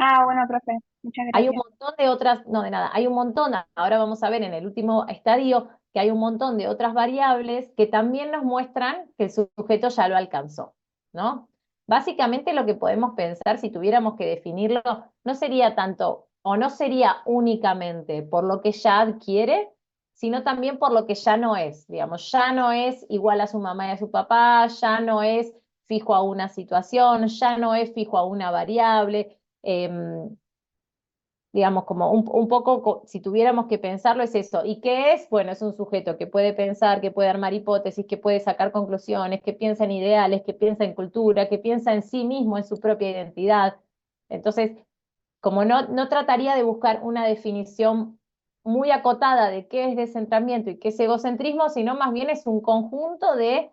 Ah, bueno, profe, muchas Hay un gracias. montón de otras, no de nada, hay un montón, ahora vamos a ver en el último estadio que hay un montón de otras variables que también nos muestran que el sujeto ya lo alcanzó, ¿no? Básicamente lo que podemos pensar si tuviéramos que definirlo no sería tanto o no sería únicamente por lo que ya adquiere, sino también por lo que ya no es, digamos, ya no es igual a su mamá y a su papá, ya no es fijo a una situación, ya no es fijo a una variable. Digamos, como un poco, si tuviéramos que pensarlo, es eso. ¿Y qué es? Bueno, es un sujeto que puede pensar, que puede armar hipótesis, que puede sacar conclusiones, que piensa en ideales, que piensa en cultura, que piensa en sí mismo, en su propia identidad. Entonces, como no trataría de buscar una definición muy acotada de qué es descentramiento y qué es egocentrismo, sino más bien es un conjunto de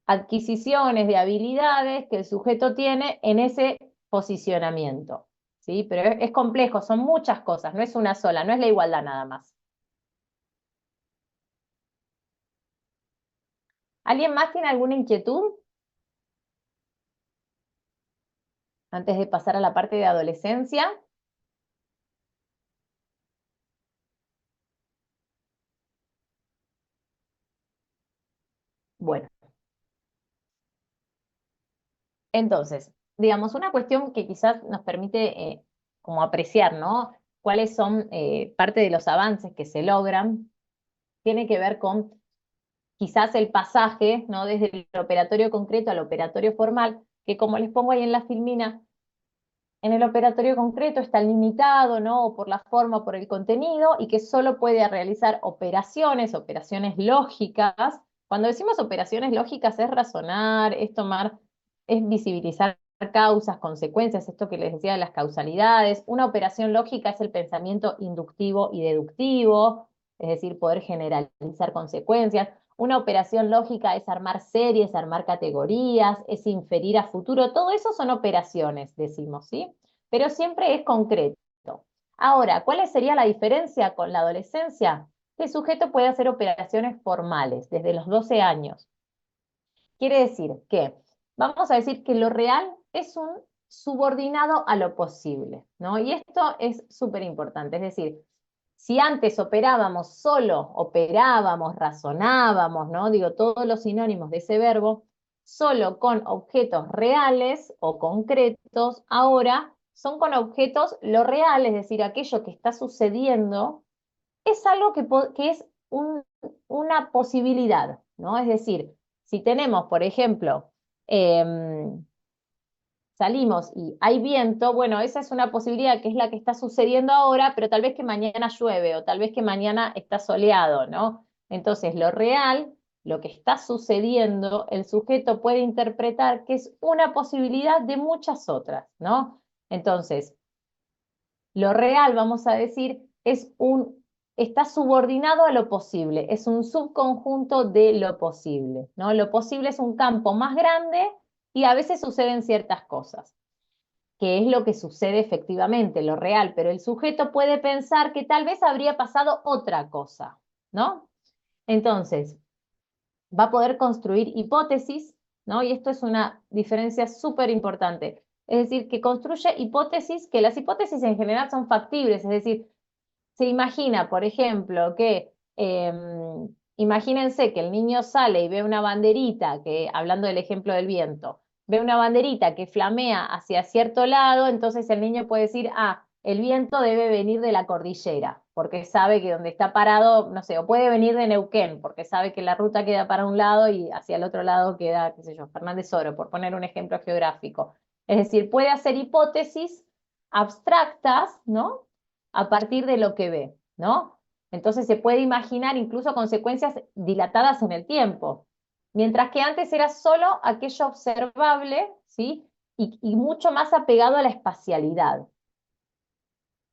adquisiciones, de habilidades que el sujeto tiene en ese posicionamiento. ¿Sí? Pero es complejo, son muchas cosas, no es una sola, no es la igualdad nada más. ¿Alguien más tiene alguna inquietud? Antes de pasar a la parte de adolescencia. Bueno, entonces, digamos, una cuestión que quizás nos permite como apreciar, ¿no? Cuáles son parte de los avances que se logran, tiene que ver con quizás el pasaje, ¿no? Desde el operatorio concreto al operatorio formal, que como les pongo ahí en la filmina, en el operatorio concreto está limitado, ¿no? Por la forma, por el contenido, y que solo puede realizar operaciones lógicas. Cuando decimos operaciones lógicas es razonar, es tomar, es visibilizar causas, consecuencias, esto que les decía de las causalidades. Una operación lógica es el pensamiento inductivo y deductivo, es decir, poder generalizar consecuencias. Una operación lógica es armar series, armar categorías, es inferir a futuro. Todo eso son operaciones, decimos, ¿sí? Pero siempre es concreto. Ahora, ¿cuál sería la diferencia con la adolescencia? Que el sujeto puede hacer operaciones formales desde los 12 años. Quiere decir que, vamos a decir que lo real es un subordinado a lo posible, ¿no? Y esto es súper importante, es decir, si antes operábamos, razonábamos, ¿no? Digo, todos los sinónimos de ese verbo, solo con objetos reales o concretos, ahora son con objetos lo real, es decir, aquello que está sucediendo, es algo que es una posibilidad, ¿no? Es decir, si tenemos, por ejemplo, salimos y hay viento, bueno, esa es una posibilidad que es la que está sucediendo ahora, pero tal vez que mañana llueve o tal vez que mañana está soleado, ¿no? Entonces, lo real, lo que está sucediendo, el sujeto puede interpretar que es una posibilidad de muchas otras, ¿no? Entonces, lo real, vamos a decir, está subordinado a lo posible, es un subconjunto de lo posible, ¿no? Lo posible es un campo más grande y a veces suceden ciertas cosas, que es lo que sucede efectivamente, lo real, pero el sujeto puede pensar que tal vez habría pasado otra cosa, ¿no? Entonces, va a poder construir hipótesis, ¿no? Y esto es una diferencia súper importante. Es decir, que construye hipótesis, que las hipótesis en general son factibles, es decir, se imagina, por ejemplo, que imagínense que el niño sale y ve una banderita, que, hablando del ejemplo del viento, ve una banderita que flamea hacia cierto lado, entonces el niño puede decir, ah, el viento debe venir de la cordillera, porque sabe que donde está parado, no sé, o puede venir de Neuquén, porque sabe que la ruta queda para un lado y hacia el otro lado queda, qué sé yo, Fernández Oro, por poner un ejemplo geográfico. Es decir, puede hacer hipótesis abstractas, ¿no? A partir de lo que ve, ¿no? Entonces se puede imaginar incluso consecuencias dilatadas en el tiempo, mientras que antes era solo aquello observable, ¿sí? Y mucho más apegado a la espacialidad.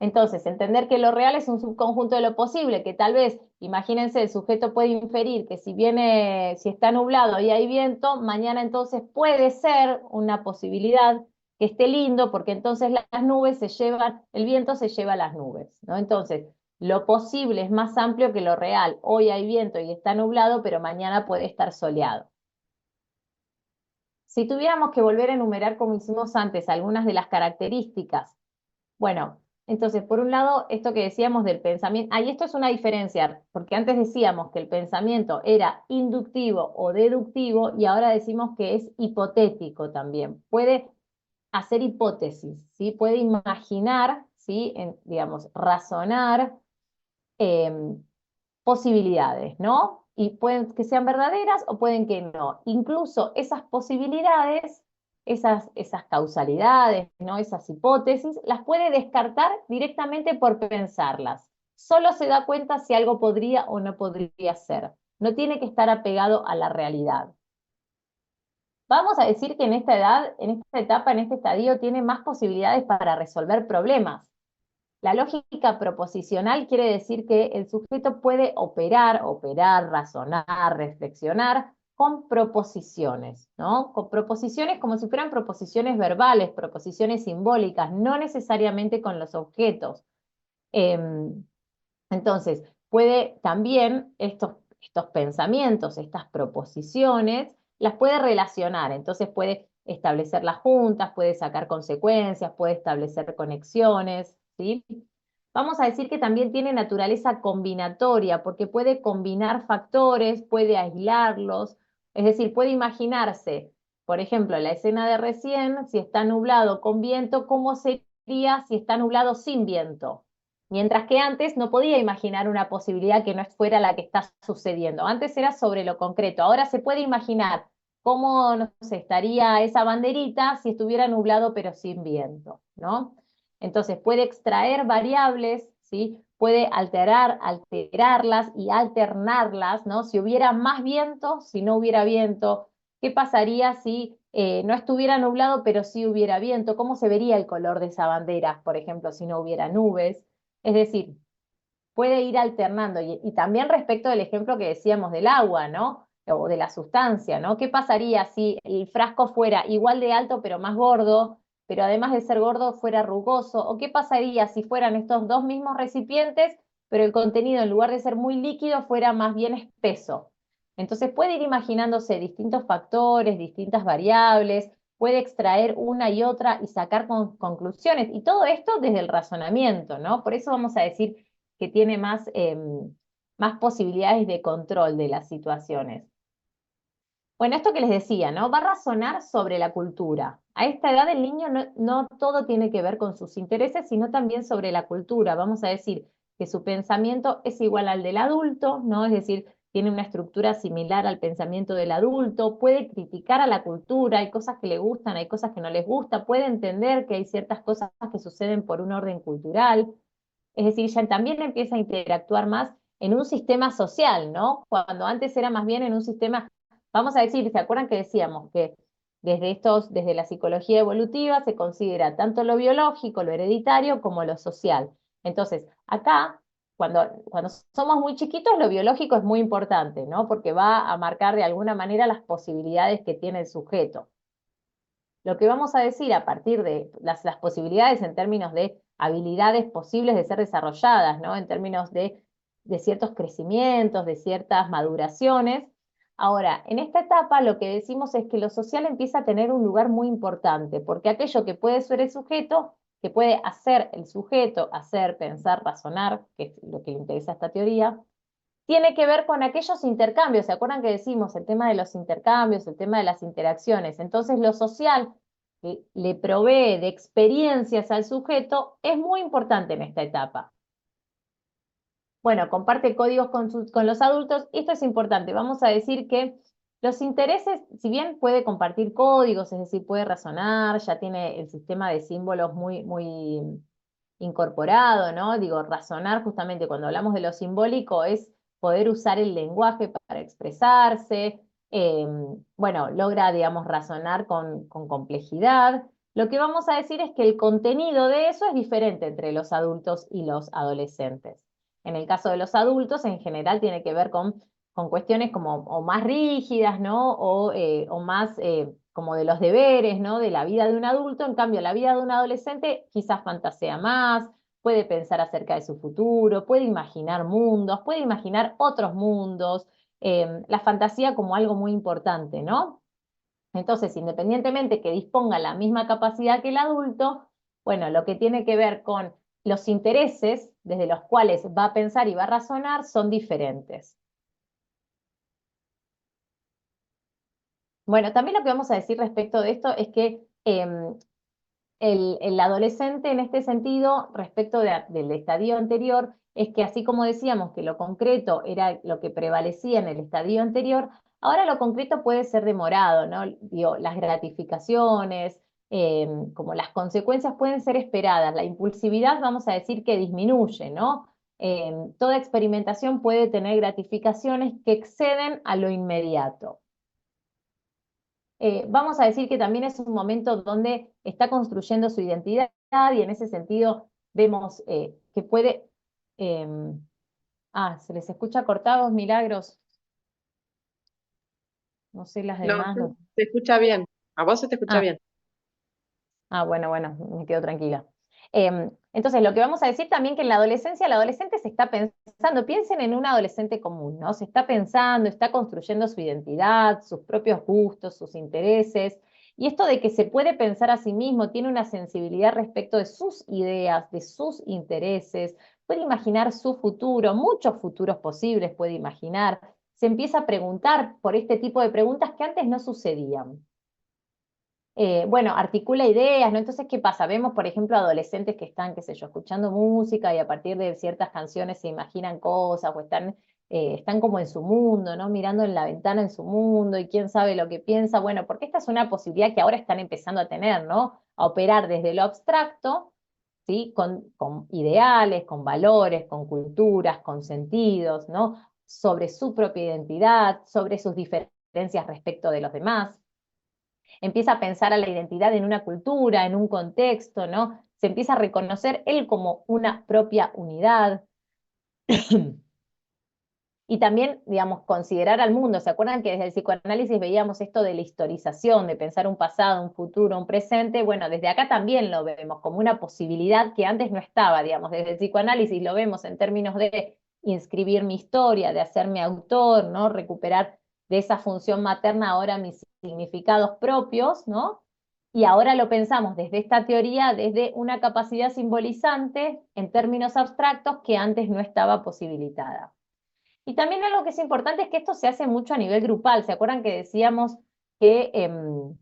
Entonces, entender que lo real es un subconjunto de lo posible, que tal vez imagínense, el sujeto puede inferir que si está nublado y hay viento, mañana entonces puede ser una posibilidad que esté lindo, porque entonces las nubes el viento se lleva las nubes, ¿no? Entonces, lo posible es más amplio que lo real. Hoy hay viento y está nublado, pero mañana puede estar soleado. Si tuviéramos que volver a enumerar, como hicimos antes, algunas de las características, bueno, entonces, por un lado, esto que decíamos del pensamiento, ahí esto es una diferencia, porque antes decíamos que el pensamiento era inductivo o deductivo, y ahora decimos que es hipotético también. Puede hacer hipótesis, ¿sí? Puede imaginar, ¿sí? Digamos, razonar posibilidades, ¿no? Y pueden que sean verdaderas o pueden que no. Incluso esas posibilidades, esas causalidades, ¿no? Esas hipótesis, las puede descartar directamente por pensarlas. Solo se da cuenta si algo podría o no podría ser. No tiene que estar apegado a la realidad. Vamos a decir que en esta edad, en esta etapa, en este estadio, tiene más posibilidades para resolver problemas. La lógica proposicional quiere decir que el sujeto puede operar, razonar, reflexionar con proposiciones, ¿no? Con proposiciones como si fueran proposiciones verbales, proposiciones simbólicas, no necesariamente con los objetos. Entonces, puede también estos pensamientos, estas proposiciones, las puede relacionar. Entonces puede establecer las juntas, puede sacar consecuencias, puede establecer conexiones, ¿sí? Vamos a decir que también tiene naturaleza combinatoria, porque puede combinar factores, puede aislarlos, es decir, puede imaginarse, por ejemplo, la escena de recién, si está nublado con viento, ¿cómo sería si está nublado sin viento? Mientras que antes no podía imaginar una posibilidad que no fuera la que está sucediendo. Antes era sobre lo concreto. Ahora se puede imaginar cómo, no sé, estaría esa banderita si estuviera nublado pero sin viento, ¿no? Entonces puede extraer variables, ¿sí? Puede alterarlas y alternarlas, ¿no? Si hubiera más viento, si no hubiera viento, ¿qué pasaría si no estuviera nublado pero sí hubiera viento? ¿Cómo se vería el color de esa bandera, por ejemplo, si no hubiera nubes? Es decir, puede ir alternando. Y también respecto del ejemplo que decíamos del agua, ¿no? O de la sustancia, ¿no? ¿Qué pasaría si el frasco fuera igual de alto pero más gordo, pero además de ser gordo fuera rugoso? ¿O qué pasaría si fueran estos dos mismos recipientes, pero el contenido en lugar de ser muy líquido fuera más bien espeso? Entonces puede ir imaginándose distintos factores, distintas variables, puede extraer una y otra y sacar conclusiones. Y todo esto desde el razonamiento, ¿no? Por eso vamos a decir que tiene más posibilidades de control de las situaciones. Bueno, esto que les decía, ¿no? Va a razonar sobre la cultura. A esta edad el niño no todo tiene que ver con sus intereses, sino también sobre la cultura. Vamos a decir que su pensamiento es igual al del adulto, ¿no? Es decir, tiene una estructura similar al pensamiento del adulto, puede criticar a la cultura, hay cosas que le gustan, hay cosas que no les gusta, puede entender que hay ciertas cosas que suceden por un orden cultural. Es decir, ya también empieza a interactuar más en un sistema social, ¿no? Cuando antes era más bien en un sistema, vamos a decir, ¿se acuerdan que decíamos que desde la psicología evolutiva se considera tanto lo biológico, lo hereditario, como lo social? Entonces, acá, cuando somos muy chiquitos, lo biológico es muy importante, ¿no? Porque va a marcar de alguna manera las posibilidades que tiene el sujeto. Lo que vamos a decir a partir de las posibilidades en términos de habilidades posibles de ser desarrolladas, ¿no? En términos de ciertos crecimientos, de ciertas maduraciones. Ahora, en esta etapa lo que decimos es que lo social empieza a tener un lugar muy importante, porque aquello que puede ser el sujeto, que puede hacer el sujeto, hacer, pensar, razonar, que es lo que le interesa a esta teoría, tiene que ver con aquellos intercambios. ¿Se acuerdan que decimos el tema de los intercambios, el tema de las interacciones? Entonces lo social que le provee de experiencias al sujeto es muy importante en esta etapa. Bueno, comparte códigos con los adultos. Esto es importante. Vamos a decir que los intereses, si bien puede compartir códigos, es decir, puede razonar, ya tiene el sistema de símbolos muy incorporado, ¿no? Digo, razonar justamente cuando hablamos de lo simbólico es poder usar el lenguaje para expresarse, bueno, logra, digamos, razonar con complejidad. Lo que vamos a decir es que el contenido de eso es diferente entre los adultos y los adolescentes. En el caso de los adultos, en general tiene que ver con cuestiones como o más rígidas, ¿no? O más como de los deberes, ¿no? De la vida de un adulto. En cambio, la vida de un adolescente quizás fantasea más, puede pensar acerca de su futuro, puede imaginar mundos, puede imaginar otros mundos. La fantasía como algo muy importante, ¿no? Entonces, independientemente que disponga la misma capacidad que el adulto, bueno, lo que tiene que ver con los intereses desde los cuales va a pensar y va a razonar son diferentes. Bueno, también lo que vamos a decir respecto de esto es que el adolescente en este sentido, respecto del estadio anterior, es que así como decíamos que lo concreto era lo que prevalecía en el estadio anterior, ahora lo concreto puede ser demorado, ¿no? Digo, las gratificaciones, como las consecuencias pueden ser esperadas, la impulsividad vamos a decir que disminuye, ¿no? Toda experimentación puede tener gratificaciones que exceden a lo inmediato. Vamos a decir que también es un momento donde está construyendo su identidad y en ese sentido vemos que puede... se les escucha cortados, Milagros. No sé las No, demás. se escucha bien. A vos se te escucha Ah, bien. bueno, me quedo tranquila. Entonces, lo que vamos a decir también que en la adolescencia, el adolescente se está pensando, piensen en un adolescente común, ¿no? Se está pensando, está construyendo su identidad, sus propios gustos, sus intereses, y esto de que se puede pensar a sí mismo, tiene una sensibilidad respecto de sus ideas, de sus intereses, puede imaginar su futuro, muchos futuros posibles puede imaginar, se empieza a preguntar por este tipo de preguntas que antes no sucedían. Bueno, articula ideas, ¿no? Entonces, ¿qué pasa? Vemos, por ejemplo, adolescentes que están, qué sé yo, escuchando música y a partir de ciertas canciones se imaginan cosas o están como en su mundo, ¿no? Mirando en la ventana en su mundo y quién sabe lo que piensa. Bueno, porque esta es una posibilidad que ahora están empezando a tener, ¿no? A operar desde lo abstracto, ¿sí? Con ideales, con valores, con culturas, con sentidos, ¿no? Sobre su propia identidad, sobre sus diferencias respecto de los demás. Empieza a pensar a la identidad en una cultura, en un contexto, ¿no? Se empieza a reconocer él como una propia unidad. Y también, digamos, considerar al mundo. ¿Se acuerdan que desde el psicoanálisis veíamos esto de la historización, de pensar un pasado, un futuro, un presente? Bueno, desde acá también lo vemos como una posibilidad que antes no estaba, digamos, desde el psicoanálisis lo vemos en términos de inscribir mi historia, de hacerme autor, ¿no? Recuperar de esa función materna ahora mis significados propios, ¿no? Y ahora lo pensamos desde esta teoría, desde una capacidad simbolizante en términos abstractos que antes no estaba posibilitada. Y también algo que es importante es que esto se hace mucho a nivel grupal. ¿Se acuerdan que decíamos que en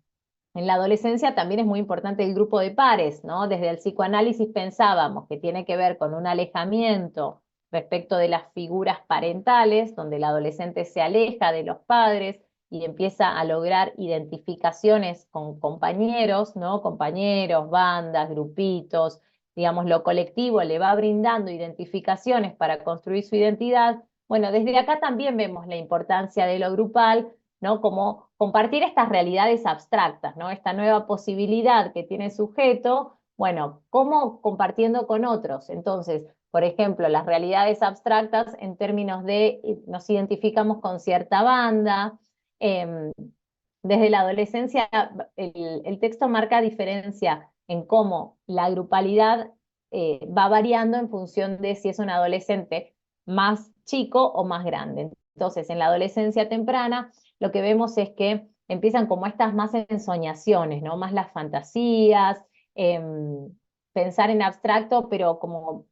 la adolescencia también es muy importante el grupo de pares, ¿no? Desde el psicoanálisis pensábamos que tiene que ver con un alejamiento respecto de las figuras parentales, donde el adolescente se aleja de los padres y empieza a lograr identificaciones con compañeros, ¿no? Compañeros, bandas, grupitos, digamos, lo colectivo le va brindando identificaciones para construir su identidad. Bueno, desde acá también vemos la importancia de lo grupal, ¿no? Como compartir estas realidades abstractas, ¿no? Esta nueva posibilidad que tiene el sujeto, bueno, ¿cómo compartiendo con otros? Entonces, por ejemplo, las realidades abstractas en términos de nos identificamos con cierta banda. Desde la adolescencia, el texto marca diferencia en cómo la grupalidad va variando en función de si es un adolescente más chico o más grande. Entonces, en la adolescencia temprana, lo que vemos es que empiezan como estas más ensoñaciones, ¿no? Más las fantasías, pensar en abstracto, pero como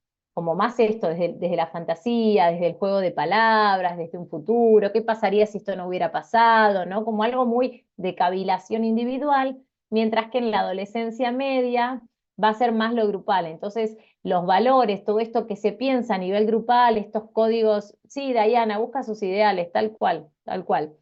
más esto, desde la fantasía, desde el juego de palabras, desde un futuro, qué pasaría si esto no hubiera pasado, ¿no? Como algo muy de cavilación individual, mientras que en la adolescencia media va a ser más lo grupal. Entonces, los valores, todo esto que se piensa a nivel grupal, estos códigos, sí, Diana, busca sus ideales, tal cual, tal cual.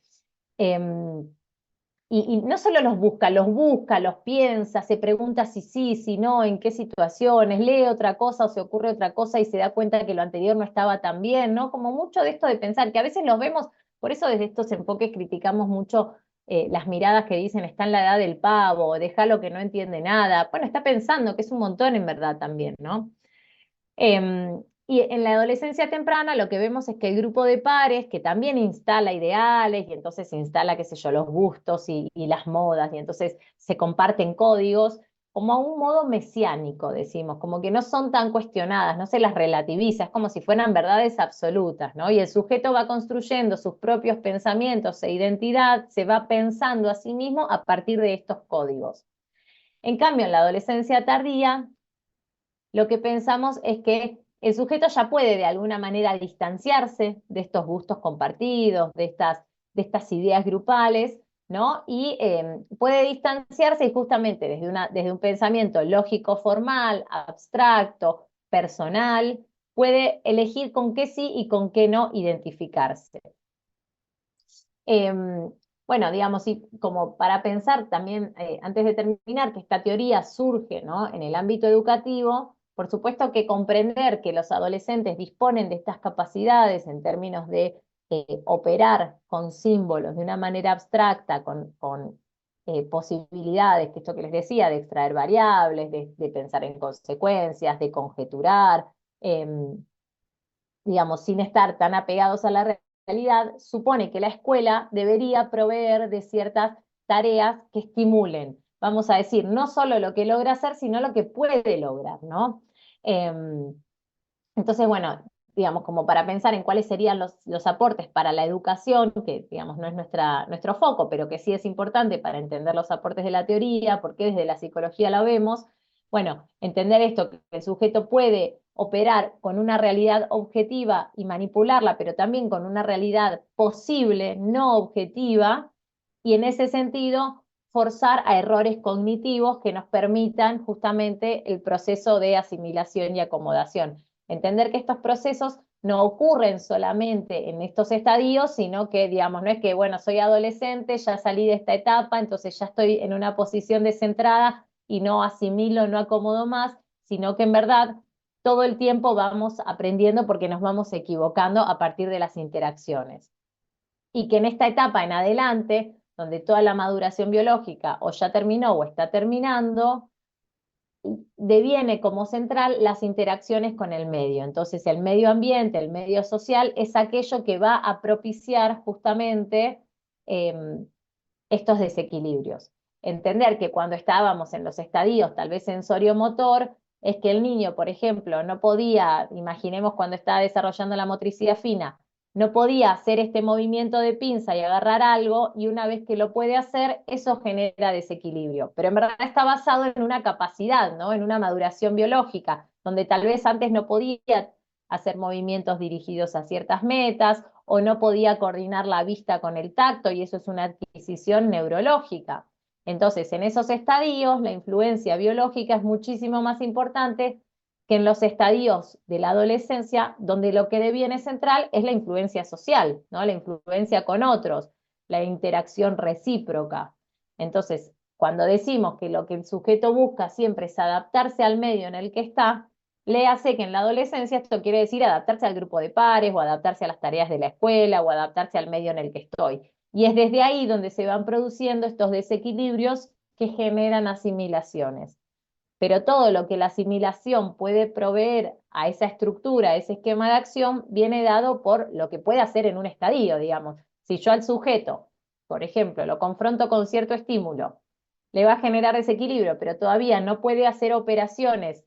Y no solo los busca, los piensa, se pregunta si sí, si no, en qué situaciones, lee otra cosa o se ocurre otra cosa y se da cuenta que lo anterior no estaba tan bien, ¿no? Como mucho de esto de pensar, que a veces los vemos, por eso desde estos enfoques criticamos mucho las miradas que dicen está en la edad del pavo, déjalo que no entiende nada. Bueno, está pensando, que es un montón en verdad también, ¿no? Y en la adolescencia temprana lo que vemos es que el grupo de pares, que también instala ideales, y entonces se instala, qué sé yo, los gustos y las modas, y entonces se comparten códigos, como a un modo mesiánico, decimos, como que no son tan cuestionadas, no se las relativiza, es como si fueran verdades absolutas, ¿no? Y el sujeto va construyendo sus propios pensamientos e identidad, se va pensando a sí mismo a partir de estos códigos. En cambio, en la adolescencia tardía, lo que pensamos es que el sujeto ya puede de alguna manera distanciarse de estos gustos compartidos, de estas ideas grupales, ¿no? Y puede distanciarse y justamente desde un pensamiento lógico formal, abstracto, personal, puede elegir con qué sí y con qué no identificarse. Bueno, digamos, y como para pensar también, antes de terminar, que esta teoría surge, ¿no?, en el ámbito educativo, por supuesto que comprender que los adolescentes disponen de estas capacidades en términos de operar con símbolos de una manera abstracta, con posibilidades, que esto que les decía, de extraer variables, de pensar en consecuencias, de conjeturar, digamos, sin estar tan apegados a la realidad, supone que la escuela debería proveer de ciertas tareas que estimulen, vamos a decir, no solo lo que logra hacer, sino lo que puede lograr, ¿no? Entonces, bueno, digamos, como para pensar en cuáles serían los aportes para la educación, que digamos no es nuestro foco, pero que sí es importante para entender los aportes de la teoría, porque desde la psicología lo vemos, bueno, entender esto, que el sujeto puede operar con una realidad objetiva y manipularla, pero también con una realidad posible, no objetiva, y en ese sentido forzar a errores cognitivos que nos permitan justamente el proceso de asimilación y acomodación. Entender que estos procesos no ocurren solamente en estos estadios, sino que, digamos, no es que, bueno, soy adolescente, ya salí de esta etapa, entonces ya estoy en una posición descentrada y no asimilo, no acomodo más, sino que en verdad todo el tiempo vamos aprendiendo porque nos vamos equivocando a partir de las interacciones. Y que en esta etapa en adelante, donde toda la maduración biológica o ya terminó o está terminando, deviene como central las interacciones con el medio. Entonces, el medio ambiente, el medio social, es aquello que va a propiciar justamente estos desequilibrios. Entender que cuando estábamos en los estadios, tal vez sensorio-motor, es que el niño, por ejemplo, no podía, imaginemos cuando estaba desarrollando la motricidad fina, no podía hacer este movimiento de pinza y agarrar algo, y una vez que lo puede hacer, eso genera desequilibrio. Pero en verdad está basado en una capacidad, ¿no?, en una maduración biológica, donde tal vez antes no podía hacer movimientos dirigidos a ciertas metas, o no podía coordinar la vista con el tacto, y eso es una adquisición neurológica. Entonces, en esos estadios, la influencia biológica es muchísimo más importante que en los estadios de la adolescencia, donde lo que deviene central es la influencia social, ¿no?, la influencia con otros, la interacción recíproca. Entonces, cuando decimos que lo que el sujeto busca siempre es adaptarse al medio en el que está, le hace que en la adolescencia, esto quiere decir adaptarse al grupo de pares, o adaptarse a las tareas de la escuela, o adaptarse al medio en el que estoy. Y es desde ahí donde se van produciendo estos desequilibrios que generan asimilaciones. Pero todo lo que la asimilación puede proveer a esa estructura, a ese esquema de acción, viene dado por lo que puede hacer en un estadio, digamos. Si yo al sujeto, por ejemplo, lo confronto con cierto estímulo, le va a generar desequilibrio, pero todavía no puede hacer operaciones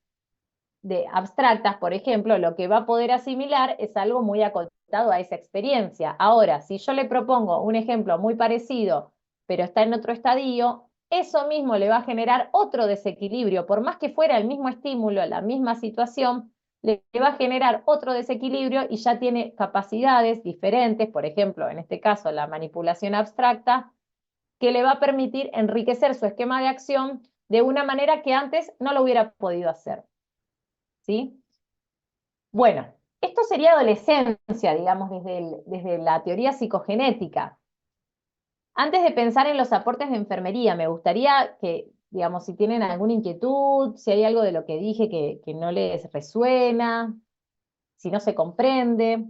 abstractas, por ejemplo, lo que va a poder asimilar es algo muy acotado a esa experiencia. Ahora, si yo le propongo un ejemplo muy parecido, pero está en otro estadio, eso mismo le va a generar otro desequilibrio. Por más que fuera el mismo estímulo, la misma situación, le va a generar otro desequilibrio y ya tiene capacidades diferentes, por ejemplo, en este caso, la manipulación abstracta, que le va a permitir enriquecer su esquema de acción de una manera que antes no lo hubiera podido hacer. ¿Sí? Bueno, esto sería adolescencia, digamos, desde la teoría psicogenética. Antes de pensar en los aportes de enfermería, me gustaría que, digamos, si tienen alguna inquietud, si hay algo de lo que dije que no les resuena, si no se comprende.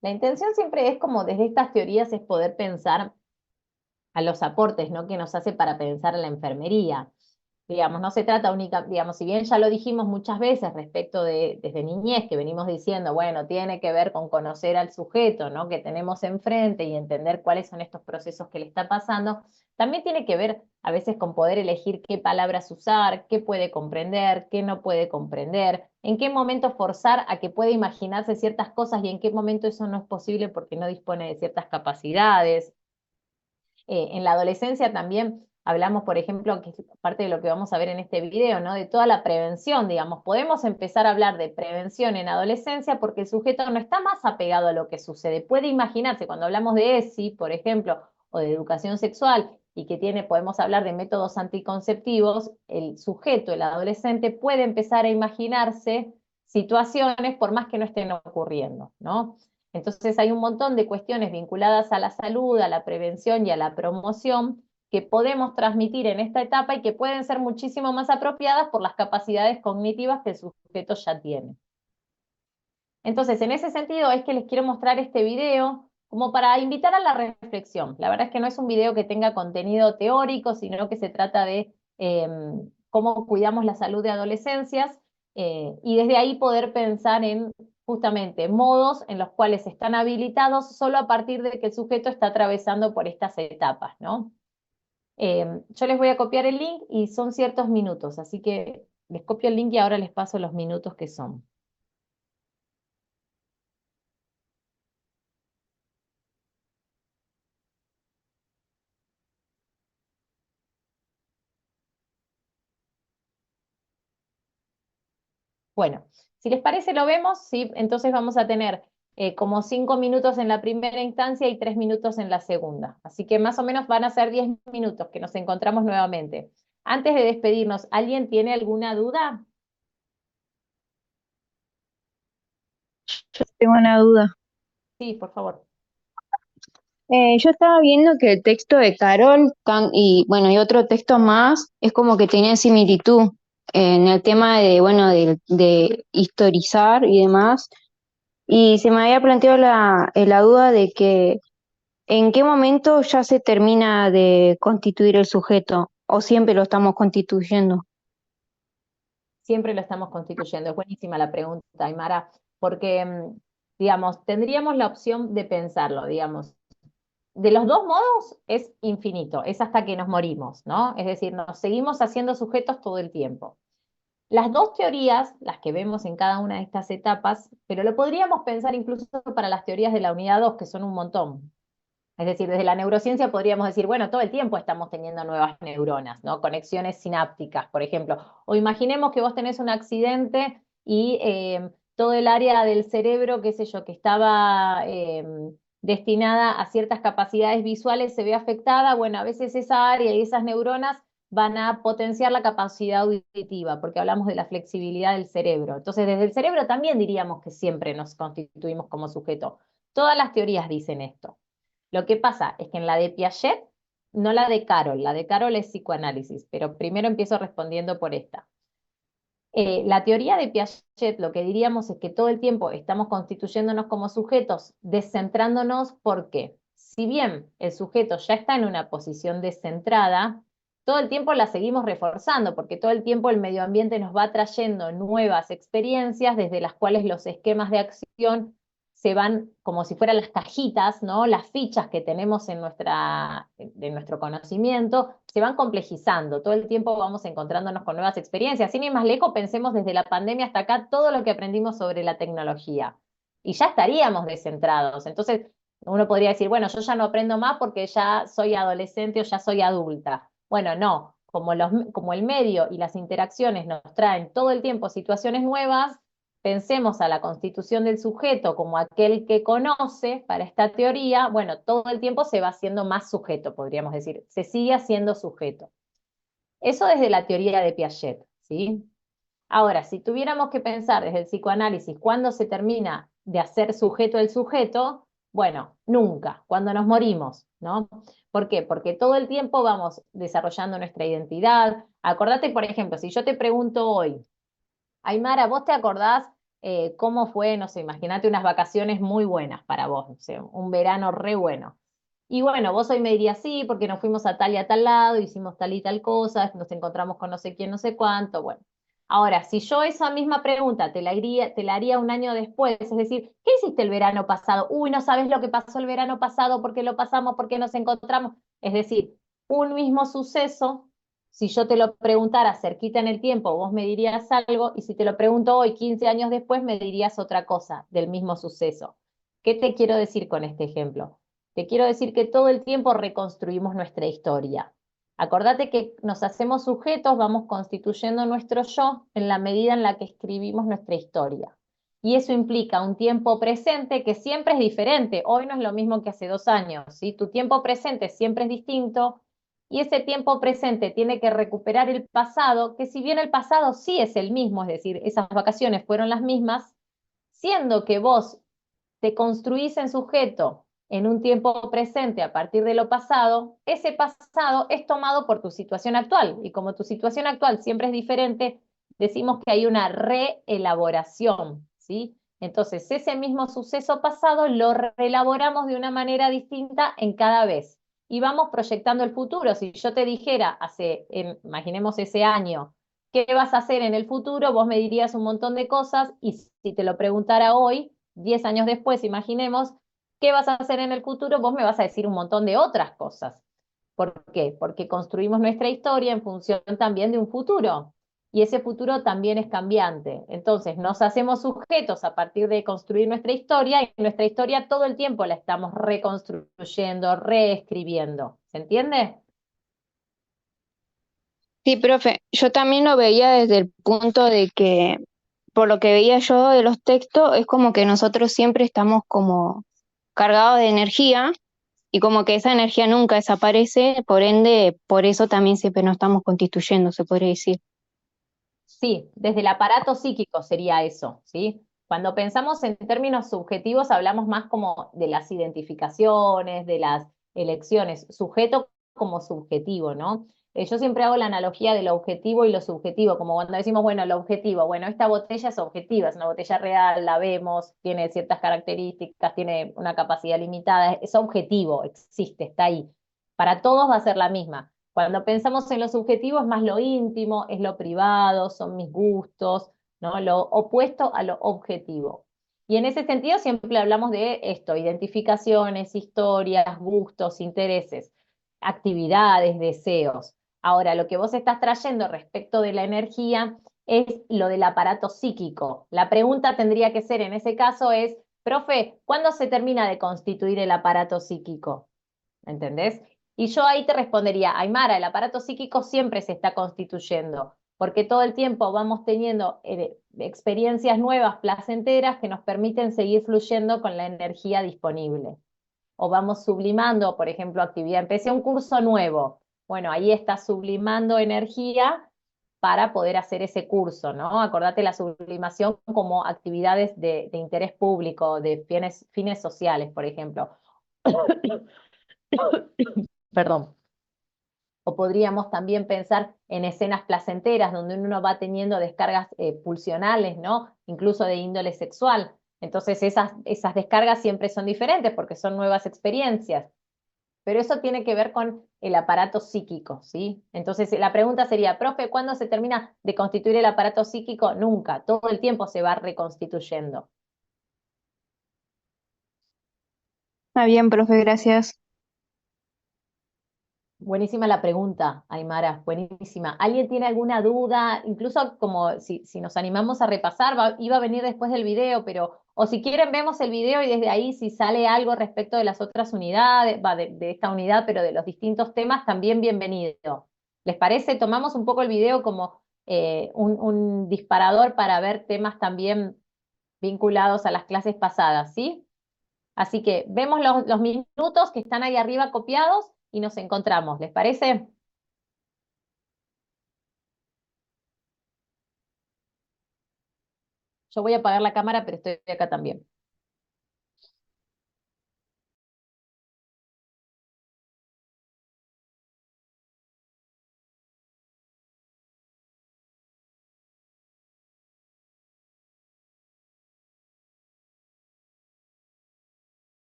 La intención siempre es como desde estas teorías es poder pensar a los aportes, ¿no? que nos hace para pensar en la enfermería. Digamos, no se trata única, digamos, si bien ya lo dijimos muchas veces respecto de, desde niñez, que venimos diciendo, bueno, tiene que ver con conocer al sujeto, ¿no? que tenemos enfrente y entender cuáles son estos procesos que le está pasando, también tiene que ver a veces con poder elegir qué palabras usar, qué puede comprender, qué no puede comprender, en qué momento forzar a que pueda imaginarse ciertas cosas y en qué momento eso no es posible porque no dispone de ciertas capacidades. En la adolescencia también hablamos, por ejemplo, que es parte de lo que vamos a ver en este video, ¿no? De toda la prevención, digamos. Podemos empezar a hablar de prevención en adolescencia porque el sujeto no está más apegado a lo que sucede. Puede imaginarse, cuando hablamos de ESI, por ejemplo, o de educación sexual, y que podemos hablar de métodos anticonceptivos, el sujeto, el adolescente, puede empezar a imaginarse situaciones por más que no estén ocurriendo, ¿no? Entonces hay un montón de cuestiones vinculadas a la salud, a la prevención y a la promoción que podemos transmitir en esta etapa y que pueden ser muchísimo más apropiadas por las capacidades cognitivas que el sujeto ya tiene. Entonces, en ese sentido es que les quiero mostrar este video como para invitar a la reflexión. La verdad es que no es un video que tenga contenido teórico, sino que se trata de cómo cuidamos la salud de adolescencias y desde ahí poder pensar en justamente modos en los cuales están habilitados solo a partir de que el sujeto está atravesando por estas etapas, ¿no? Yo les voy a copiar el link y son ciertos minutos, así que les copio el link y ahora les paso los minutos que son. Bueno, si les parece lo vemos, ¿sí? Entonces vamos a tener como 5 minutos en la primera instancia y 3 minutos en la segunda. Así que más o menos van a ser 10 minutos que nos encontramos nuevamente. Antes de despedirnos, ¿alguien tiene alguna duda? Yo tengo una duda. Sí, por favor. Yo estaba viendo que el texto de Carol y bueno, y otro texto más es como que tenían similitud en el tema de, bueno, de historizar y demás. Y se me había planteado la duda de que en qué momento ya se termina de constituir el sujeto o siempre lo estamos constituyendo. Siempre lo estamos constituyendo. Es buenísima la pregunta, Aymara, porque, digamos, tendríamos la opción de pensarlo, digamos. De los dos modos es infinito, es hasta que nos morimos, ¿no? Es decir, nos seguimos haciendo sujetos todo el tiempo. Las dos teorías, las que vemos en cada una de estas etapas, pero lo podríamos pensar incluso para las teorías de la unidad 2, que son un montón. Es decir, desde la neurociencia podríamos decir, bueno, todo el tiempo estamos teniendo nuevas neuronas, ¿no? Conexiones sinápticas, por ejemplo. O imaginemos que vos tenés un accidente y todo el área del cerebro, qué sé yo, que estaba destinada a ciertas capacidades visuales se ve afectada. Bueno, a veces esa área y esas neuronas van a potenciar la capacidad auditiva, porque hablamos de la flexibilidad del cerebro. Entonces, desde el cerebro también diríamos que siempre nos constituimos como sujeto. Todas las teorías dicen esto. Lo que pasa es que en la de Piaget, no la de Carol es psicoanálisis, pero primero empiezo respondiendo por esta. La teoría de Piaget lo que diríamos es que todo el tiempo estamos constituyéndonos como sujetos, descentrándonos porque si bien el sujeto ya está en una posición descentrada, todo el tiempo la seguimos reforzando porque todo el tiempo el medio ambiente nos va trayendo nuevas experiencias desde las cuales los esquemas de acción se van como si fueran las cajitas, ¿no? Las fichas que tenemos en de nuestro conocimiento, se van complejizando. Todo el tiempo vamos encontrándonos con nuevas experiencias. Sin ir más lejos, pensemos desde la pandemia hasta acá todo lo que aprendimos sobre la tecnología. Y ya estaríamos descentrados. Entonces, uno podría decir, bueno, yo ya no aprendo más porque ya soy adolescente o ya soy adulta. Bueno, no. Como el medio y las interacciones nos traen todo el tiempo situaciones nuevas, pensemos a la constitución del sujeto como aquel que conoce para esta teoría, bueno, todo el tiempo se va haciendo más sujeto, podríamos decir, se sigue haciendo sujeto. Eso desde la teoría de Piaget, ¿sí? Ahora, si tuviéramos que pensar desde el psicoanálisis cuándo se termina de hacer sujeto el sujeto, bueno, nunca, cuando nos morimos, ¿no? ¿Por qué? Porque todo el tiempo vamos desarrollando nuestra identidad. Acordate, por ejemplo, si yo te pregunto hoy, Aymara, ¿vos te acordás cómo fue, no sé, imagínate unas vacaciones muy buenas para vos, no sé, un verano re bueno. Y bueno, vos hoy me dirías sí, porque nos fuimos a tal y a tal lado, hicimos tal y tal cosa, nos encontramos con no sé quién, no sé cuánto, bueno. Ahora, si yo esa misma pregunta te la haría un año después, es decir, ¿qué hiciste el verano pasado? Uy, no sabes lo que pasó el verano pasado, por qué lo pasamos, por qué nos encontramos. Es decir, un mismo suceso, si yo te lo preguntara cerquita en el tiempo, vos me dirías algo, y si te lo pregunto hoy, 15 años después, me dirías otra cosa del mismo suceso. ¿Qué te quiero decir con este ejemplo? Te quiero decir que todo el tiempo reconstruimos nuestra historia. Acordate que nos hacemos sujetos, vamos constituyendo nuestro yo en la medida en la que escribimos nuestra historia. Y eso implica un tiempo presente que siempre es diferente. Hoy no es lo mismo que hace 2 años, ¿sí? Tu tiempo presente siempre es distinto y ese tiempo presente tiene que recuperar el pasado, que si bien el pasado sí es el mismo, es decir, esas vacaciones fueron las mismas, siendo que vos te construís en sujeto en un tiempo presente a partir de lo pasado, ese pasado es tomado por tu situación actual. Y como tu situación actual siempre es diferente, decimos que hay una reelaboración, ¿sí? Entonces, ese mismo suceso pasado lo reelaboramos de una manera distinta en cada vez. Y vamos proyectando el futuro. Si yo te dijera, imaginemos ese año, ¿qué vas a hacer en el futuro? Vos me dirías un montón de cosas y si te lo preguntara hoy, 10 años después, imaginemos, ¿qué vas a hacer en el futuro? Vos me vas a decir un montón de otras cosas. ¿Por qué? Porque construimos nuestra historia en función también de un futuro. Y ese futuro también es cambiante. Entonces, nos hacemos sujetos a partir de construir nuestra historia y nuestra historia todo el tiempo la estamos reconstruyendo, reescribiendo. ¿Se entiende? Sí, profe, yo también lo veía desde el punto de que, por lo que veía yo de los textos, es como que nosotros siempre estamos como cargados de energía y como que esa energía nunca desaparece, por ende, por eso también siempre nos estamos constituyendo, se podría decir. Sí, desde el aparato psíquico sería eso, ¿sí? Cuando pensamos en términos subjetivos, hablamos más como de las identificaciones, de las elecciones, sujeto como subjetivo, ¿no? Yo siempre hago la analogía de lo objetivo y lo subjetivo, como cuando decimos, bueno, lo objetivo, bueno, esta botella es objetiva, es una botella real, la vemos, tiene ciertas características, tiene una capacidad limitada, es objetivo, existe, está ahí. Para todos va a ser la misma. Cuando pensamos en lo subjetivo es más lo íntimo, es lo privado, son mis gustos, ¿no? Lo opuesto a lo objetivo. Y en ese sentido siempre hablamos de esto, identificaciones, historias, gustos, intereses, actividades, deseos. Ahora, lo que vos estás trayendo respecto de la energía es lo del aparato psíquico. La pregunta tendría que ser en ese caso es, profe, ¿cuándo se termina de constituir el aparato psíquico? ¿Entendés? Y yo ahí te respondería, Aymara, el aparato psíquico siempre se está constituyendo, porque todo el tiempo vamos teniendo experiencias nuevas, placenteras, que nos permiten seguir fluyendo con la energía disponible. O vamos sublimando, por ejemplo, actividad. Empecé un curso nuevo. Bueno, ahí está sublimando energía para poder hacer ese curso, ¿no? Acordate la sublimación como actividades de interés público, de fines sociales, por ejemplo. Perdón. O podríamos también pensar en escenas placenteras donde uno va teniendo descargas pulsionales, ¿no? Incluso de índole sexual. Entonces esas descargas siempre son diferentes porque son nuevas experiencias. Pero eso tiene que ver con el aparato psíquico, ¿sí? Entonces la pregunta sería, profe, ¿cuándo se termina de constituir el aparato psíquico? Nunca, todo el tiempo se va reconstituyendo. Está bien, profe, gracias. Buenísima la pregunta, Aymara, buenísima. ¿Alguien tiene alguna duda? Incluso como si nos animamos a repasar, iba a venir después del video, pero o si quieren vemos el video y desde ahí si sale algo respecto de las otras unidades, de esta unidad, pero de los distintos temas, también bienvenido. ¿Les parece? Tomamos un poco el video como un disparador para ver temas también vinculados a las clases pasadas, ¿sí? Así que vemos los minutos que están ahí arriba copiados y nos encontramos. ¿Les parece? Yo voy a apagar la cámara, pero estoy acá también.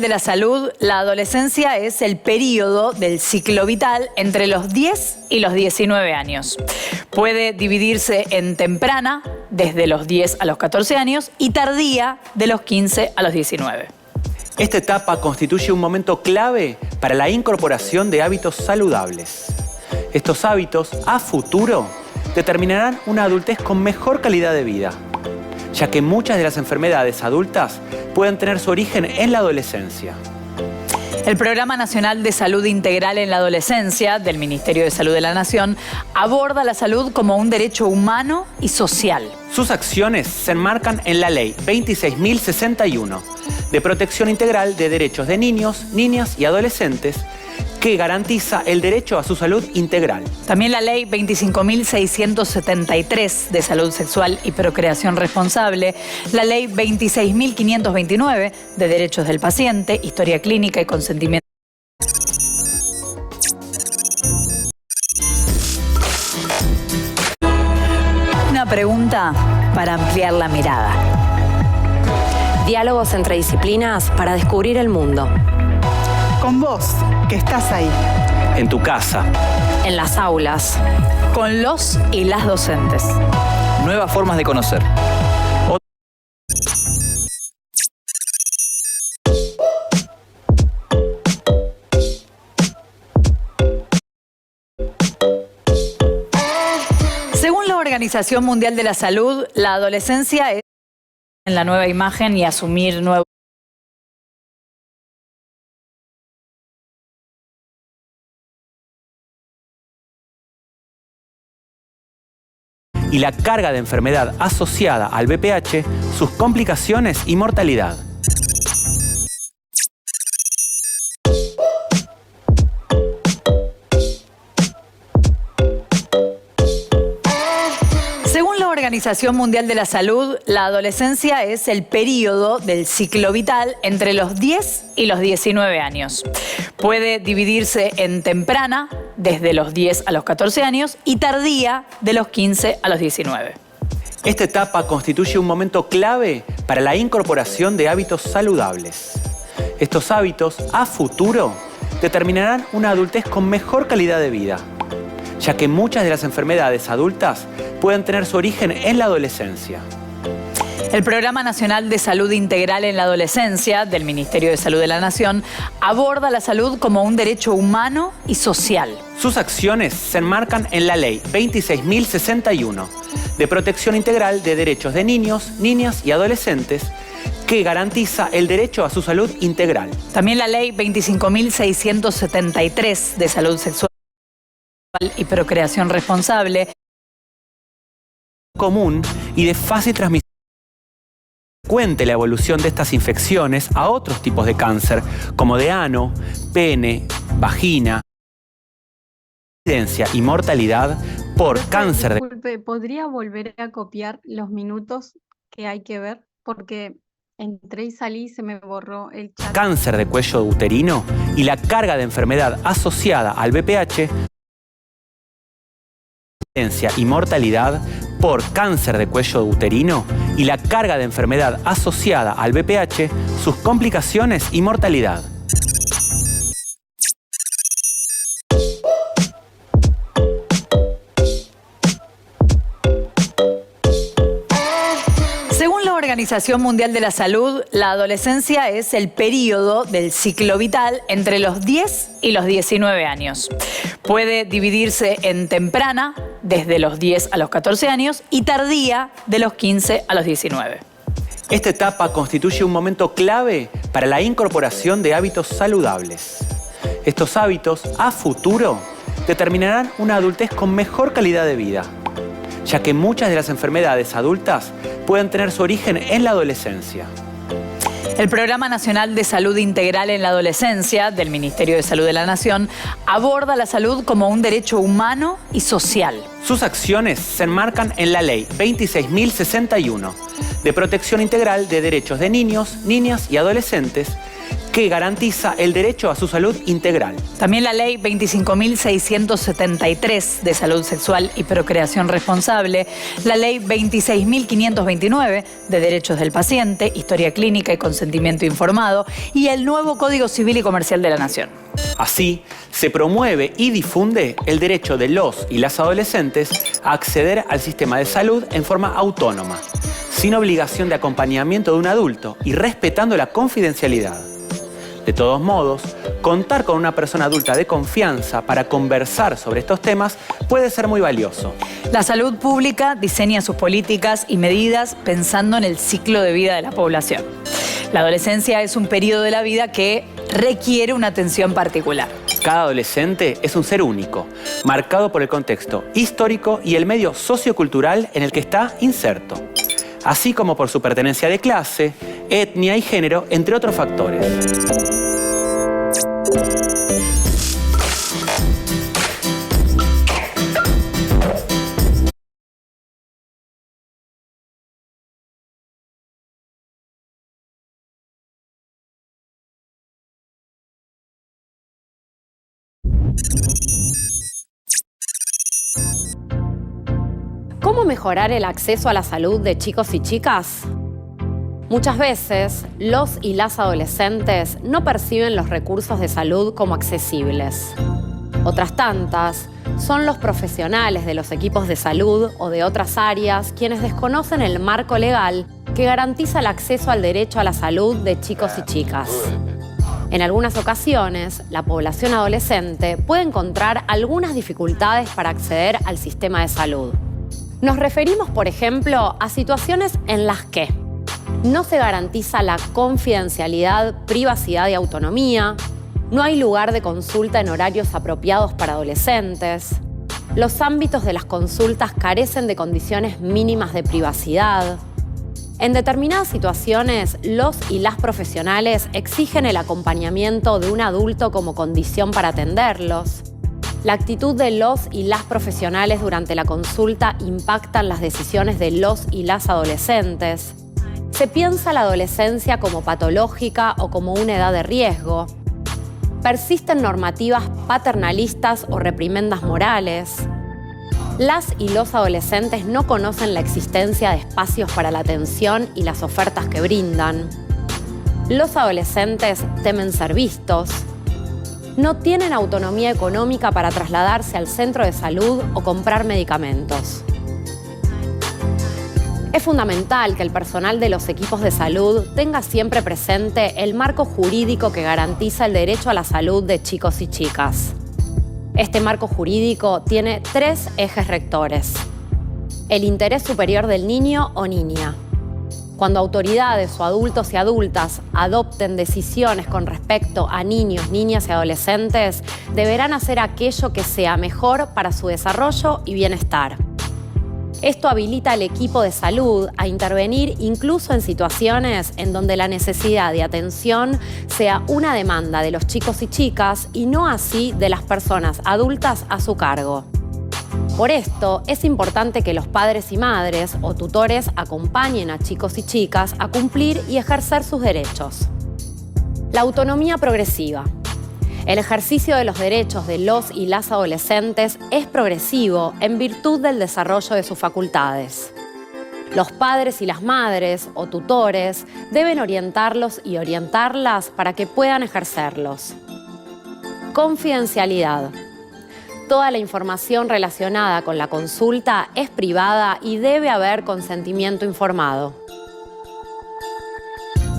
de la Salud, la adolescencia es el período del ciclo vital entre los 10 y los 19 años. Puede dividirse en temprana, desde los 10 a los 14 años, y tardía, de los 15 a los 19. Esta etapa constituye un momento clave para la incorporación de hábitos saludables. Estos hábitos, a futuro, determinarán una adultez con mejor calidad de vida, ya que muchas de las enfermedades adultas pueden tener su origen en la adolescencia. El Programa Nacional de Salud Integral en la Adolescencia del Ministerio de Salud de la Nación aborda la salud como un derecho humano y social. Sus acciones se enmarcan en la Ley 26.061 de Protección Integral de Derechos de Niños, Niñas y Adolescentes, que garantiza el derecho a su salud integral. También la Ley 25.673 de Salud Sexual y Procreación Responsable, la Ley 26.529 de Derechos del Paciente, Historia Clínica y Consentimiento. Una pregunta para ampliar la mirada. Diálogos entre disciplinas para descubrir el mundo. Con vos, que estás ahí. En tu casa. En las aulas. Con los y las docentes. Nuevas formas de conocer. Según la Organización Mundial de la Salud, la adolescencia es en la nueva imagen y asumir nuevos. Y la carga de enfermedad asociada al VPH, sus complicaciones y mortalidad. Según la Organización Mundial de la Salud, la adolescencia es el período del ciclo vital entre los 10 y los 19 años. Puede dividirse en temprana, desde los 10 a los 14 años, y tardía, de los 15 a los 19. Esta etapa constituye un momento clave para la incorporación de hábitos saludables. Estos hábitos, a futuro, determinarán una adultez con mejor calidad de vida, ya que muchas de las enfermedades adultas pueden tener su origen en la adolescencia. El Programa Nacional de Salud Integral en la Adolescencia del Ministerio de Salud de la Nación aborda la salud como un derecho humano y social. Sus acciones se enmarcan en la Ley 26.061 de Protección Integral de Derechos de Niños, Niñas y Adolescentes, que garantiza el derecho a su salud integral. También la Ley 25.673 de Salud Sexual y Procreación Responsable. Común y de fácil transmisión. Cuente la evolución de estas infecciones a otros tipos de cáncer, como de ano, pene, vagina, incidencia y mortalidad por cáncer de... Disculpe, ¿podría volver a copiar los minutos que hay que ver? Porque entré y salí y se me borró el chat. Cáncer de cuello uterino y la carga de enfermedad asociada al VPH, incidencia y mortalidad por cáncer de cuello uterino y la carga de enfermedad asociada al VPH, sus complicaciones y mortalidad. Según la Organización Mundial de la Salud, la adolescencia es el período del ciclo vital entre los 10 y los 19 años. Puede dividirse en temprana, desde los 10 a los 14 años, y tardía, de los 15 a los 19. Esta etapa constituye un momento clave para la incorporación de hábitos saludables. Estos hábitos, a futuro, determinarán una adultez con mejor calidad de vida, ya que muchas de las enfermedades adultas pueden tener su origen en la adolescencia. El Programa Nacional de Salud Integral en la Adolescencia del Ministerio de Salud de la Nación aborda la salud como un derecho humano y social. Sus acciones se enmarcan en la Ley 26.061 de Protección Integral de Derechos de Niños, Niñas y Adolescentes, que garantiza el derecho a su salud integral. También la ley 25.673 de salud sexual y procreación responsable, la ley 26.529 de derechos del paciente, historia clínica y consentimiento informado, y el nuevo Código Civil y Comercial de la Nación. Así, se promueve y difunde el derecho de los y las adolescentes a acceder al sistema de salud en forma autónoma, sin obligación de acompañamiento de un adulto y respetando la confidencialidad. De todos modos, contar con una persona adulta de confianza para conversar sobre estos temas puede ser muy valioso. La salud pública diseña sus políticas y medidas pensando en el ciclo de vida de la población. La adolescencia es un periodo de la vida que requiere una atención particular. Cada adolescente es un ser único, marcado por el contexto histórico y el medio sociocultural en el que está inserto, así como por su pertenencia de clase, etnia y género, entre otros factores. ¿Cómo mejorar el acceso a la salud de chicos y chicas? Muchas veces, los y las adolescentes no perciben los recursos de salud como accesibles. Otras tantas son los profesionales de los equipos de salud o de otras áreas quienes desconocen el marco legal que garantiza el acceso al derecho a la salud de chicos y chicas. En algunas ocasiones, la población adolescente puede encontrar algunas dificultades para acceder al sistema de salud. Nos referimos, por ejemplo, a situaciones en las que no se garantiza la confidencialidad, privacidad y autonomía, no hay lugar de consulta en horarios apropiados para adolescentes, los ámbitos de las consultas carecen de condiciones mínimas de privacidad. En determinadas situaciones, los y las profesionales exigen el acompañamiento de un adulto como condición para atenderlos. La actitud de los y las profesionales durante la consulta impactan las decisiones de los y las adolescentes. Se piensa la adolescencia como patológica o como una edad de riesgo. Persisten normativas paternalistas o reprimendas morales. Las y los adolescentes no conocen la existencia de espacios para la atención y las ofertas que brindan. Los adolescentes temen ser vistos. No tienen autonomía económica para trasladarse al centro de salud o comprar medicamentos. Es fundamental que el personal de los equipos de salud tenga siempre presente el marco jurídico que garantiza el derecho a la salud de chicos y chicas. Este marco jurídico tiene 3 ejes rectores: el interés superior del niño o niña. Cuando autoridades o adultos y adultas adopten decisiones con respecto a niños, niñas y adolescentes, deberán hacer aquello que sea mejor para su desarrollo y bienestar. Esto habilita al equipo de salud a intervenir incluso en situaciones en donde la necesidad de atención sea una demanda de los chicos y chicas y no así de las personas adultas a su cargo. Por esto, es importante que los padres y madres o tutores acompañen a chicos y chicas a cumplir y ejercer sus derechos. La autonomía progresiva. El ejercicio de los derechos de los y las adolescentes es progresivo en virtud del desarrollo de sus facultades. Los padres y las madres o tutores deben orientarlos y orientarlas para que puedan ejercerlos. Confidencialidad. Toda la información relacionada con la consulta es privada y debe haber consentimiento informado.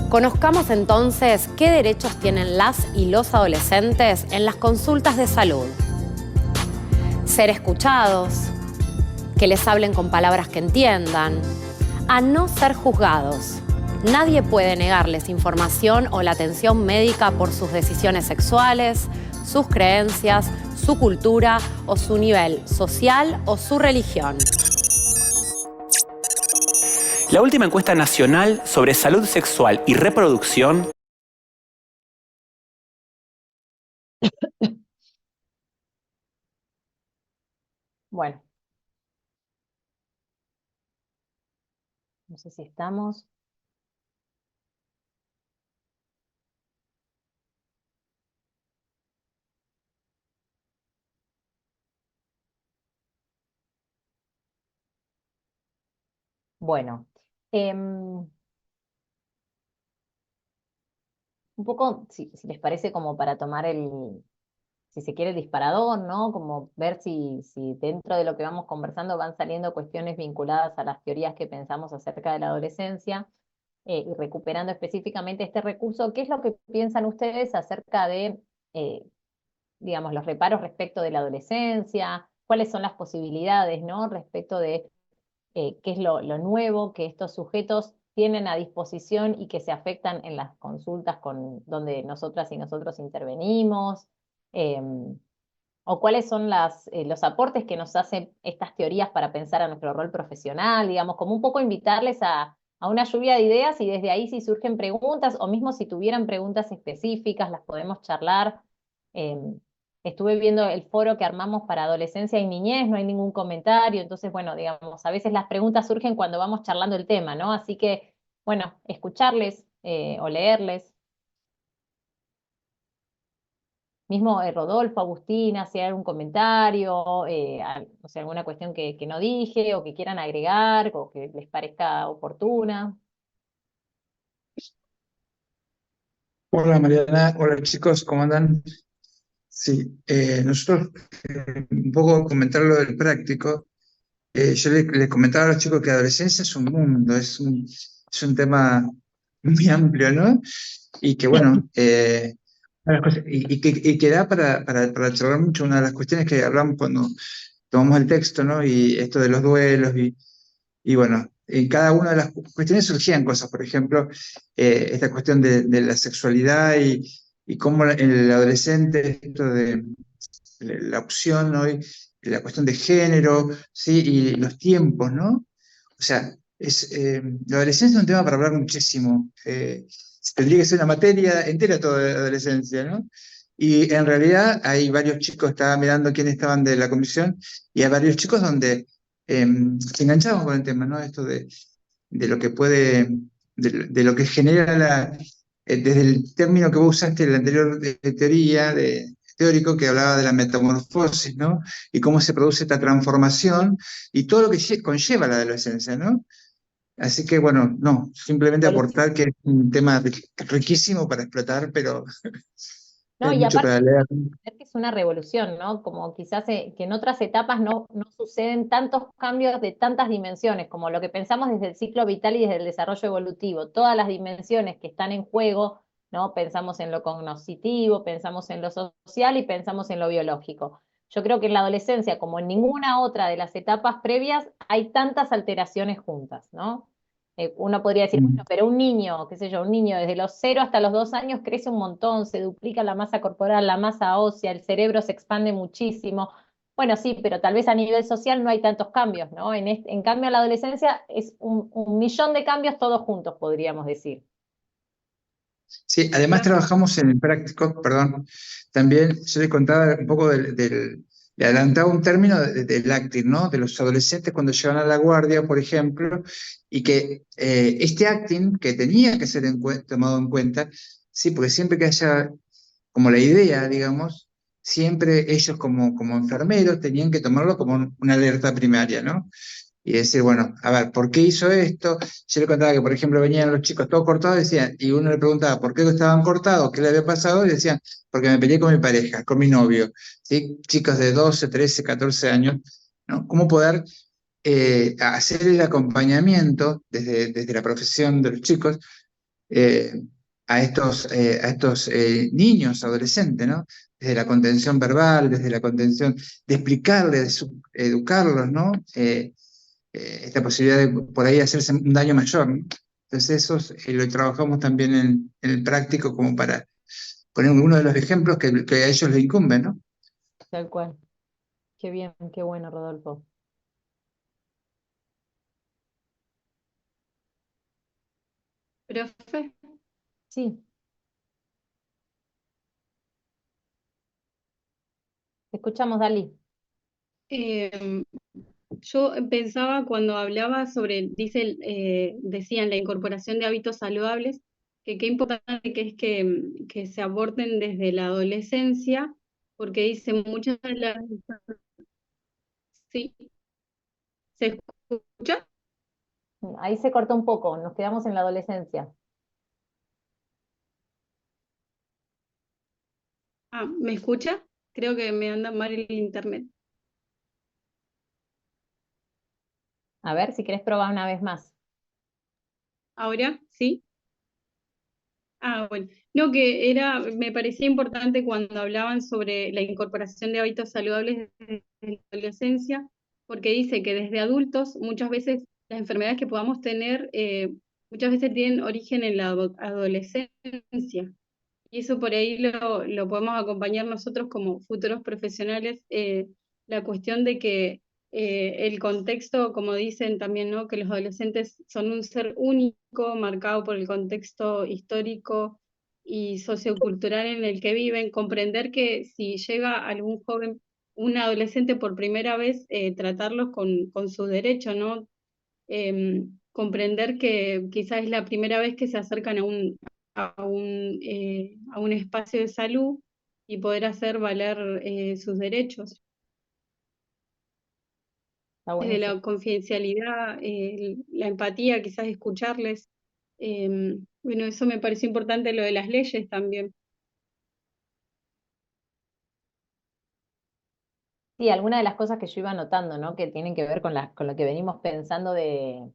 Conozcamos entonces qué derechos tienen las y los adolescentes en las consultas de salud. Ser escuchados, que les hablen con palabras que entiendan, a no ser juzgados. Nadie puede negarles información o la atención médica por sus decisiones sexuales, sus creencias, su cultura o su nivel social o su religión. La última encuesta nacional sobre salud sexual y reproducción Bueno, no sé si estamos. Bueno, un poco, si les parece, como para tomar si se quiere, el disparador, ¿no? Como ver si dentro de lo que vamos conversando van saliendo cuestiones vinculadas a las teorías que pensamos acerca de la adolescencia, y recuperando específicamente este recurso, ¿qué es lo que piensan ustedes acerca de, digamos, los reparos respecto de la adolescencia? ¿Cuáles son las posibilidades, ¿no? Respecto de qué es lo nuevo que estos sujetos tienen a disposición y que se afectan en las consultas donde nosotras y nosotros intervenimos, o cuáles son los aportes que nos hacen estas teorías para pensar a nuestro rol profesional, digamos, como un poco invitarles a una lluvia de ideas, y desde ahí si surgen preguntas, o mismo si tuvieran preguntas específicas, las podemos charlar. Estuve viendo el foro que armamos para adolescencia y niñez, no hay ningún comentario, entonces, bueno, digamos, a veces las preguntas surgen cuando vamos charlando el tema, ¿no? Así que, bueno, escucharles o leerles. Mismo Rodolfo, Agustina, si hay algún comentario, no sé, alguna cuestión que no dije o que quieran agregar o que les parezca oportuna. Hola Mariana, hola chicos, ¿cómo andan? Sí, nosotros, un poco comentar lo del práctico. Yo le comentaba a los chicos que adolescencia es un mundo, es un tema muy amplio, ¿no? Y que bueno, una de las cosas- y que da para charlar mucho. Una de las cuestiones que hablamos cuando tomamos el texto, ¿no? Y esto de los duelos, y bueno, en cada una de las cuestiones surgían cosas. Por ejemplo, esta cuestión de la sexualidad y cómo el adolescente, esto de la opción hoy, la cuestión de género, ¿sí? Y los tiempos, ¿no? O sea, la adolescencia es un tema para hablar muchísimo. Tendría que ser una materia entera toda la adolescencia, ¿no? Y en realidad hay varios chicos, estaba mirando quiénes estaban de la comisión, y hay varios chicos donde se enganchaban con el tema, ¿no? Esto de lo que puede, de lo que genera desde el término que vos usaste en la anterior teoría, teórico, que hablaba de la metamorfosis, ¿no? Y cómo se produce esta transformación y todo lo que conlleva la adolescencia, ¿no? Así que bueno, no, simplemente aportar que es un tema riquísimo para explotar, pero No, hay y mucho aparte, para leer. que es una revolución, ¿no? Como quizás que en otras etapas no suceden tantos cambios de tantas dimensiones, como lo que pensamos desde el ciclo vital y desde el desarrollo evolutivo. Todas las dimensiones que están en juego, ¿no? Pensamos en lo cognitivo, pensamos en lo social y pensamos en lo biológico. Yo creo que en la adolescencia, como en ninguna otra de las etapas previas, hay tantas alteraciones juntas, ¿no? Uno podría decir, bueno, pero un niño, qué sé yo, un niño desde los 0 hasta los 2 años crece un montón, se duplica la masa corporal, la masa ósea, el cerebro se expande muchísimo. Bueno, sí, pero tal vez a nivel social no hay tantos cambios, ¿no? En cambio, la adolescencia es un millón de cambios todos juntos, podríamos decir. Sí, además trabajamos en el práctico, perdón, también yo le contaba un poco le adelantaba un término del acting, ¿no? De los adolescentes cuando llegan a la guardia, por ejemplo, y que este acting que tenía que ser tomado en cuenta, sí, porque siempre que haya como la idea, digamos, siempre ellos como enfermeros tenían que tomarlo como una alerta primaria, ¿no? Y decir, bueno, a ver, ¿por qué hizo esto? Yo le contaba que, por ejemplo, venían los chicos todos cortados, decían, y uno le preguntaba por qué estaban cortados, qué le había pasado, y decían, porque me peleé con mi pareja, con mi novio, ¿sí? Chicos de 12, 13, 14 años, ¿no? ¿Cómo poder hacer el acompañamiento desde la profesión de los chicos eh, a estos niños, adolescentes, ¿no? Desde la contención verbal, desde la contención, de explicarles, de educarlos, ¿no? Esta posibilidad de por ahí hacerse un daño mayor, ¿no? Entonces eso lo trabajamos también en el práctico como para poner uno de los ejemplos que a ellos les incumben, ¿no? Tal cual. Qué bien, qué bueno, Rodolfo. Profe, Sí, te escuchamos, Dalí. yo pensaba cuando hablaba sobre, decían la incorporación de hábitos saludables, que qué importante que es que se aborden desde la adolescencia, porque dicen muchas de las... ¿Sí? ¿Se escucha? Ahí se cortó un poco, nos quedamos en la adolescencia. Ah, ¿me escucha? Creo que me anda mal el internet. A ver, si querés probar una vez más. ¿Ahora? ¿Sí? Ah, bueno. No, me parecía importante cuando hablaban sobre la incorporación de hábitos saludables desde la adolescencia, porque dice que desde adultos muchas veces las enfermedades que podamos tener muchas veces tienen origen en la adolescencia. Y eso por ahí lo podemos acompañar nosotros como futuros profesionales, la cuestión de que el contexto, como dicen también, ¿no? Que los adolescentes son un ser único, marcado por el contexto histórico y sociocultural en el que viven, comprender que si llega algún joven, un adolescente por primera vez, tratarlos con sus derechos, ¿no? Comprender que quizás es la primera vez que se acercan a un espacio de salud y poder hacer valer sus derechos. Está Desde buenísimo. la confidencialidad, la empatía, quizás escucharles. Bueno, eso me pareció importante, lo de las leyes también. Sí, algunas de las cosas que yo iba notando, ¿no? Que tienen que ver con lo que venimos pensando en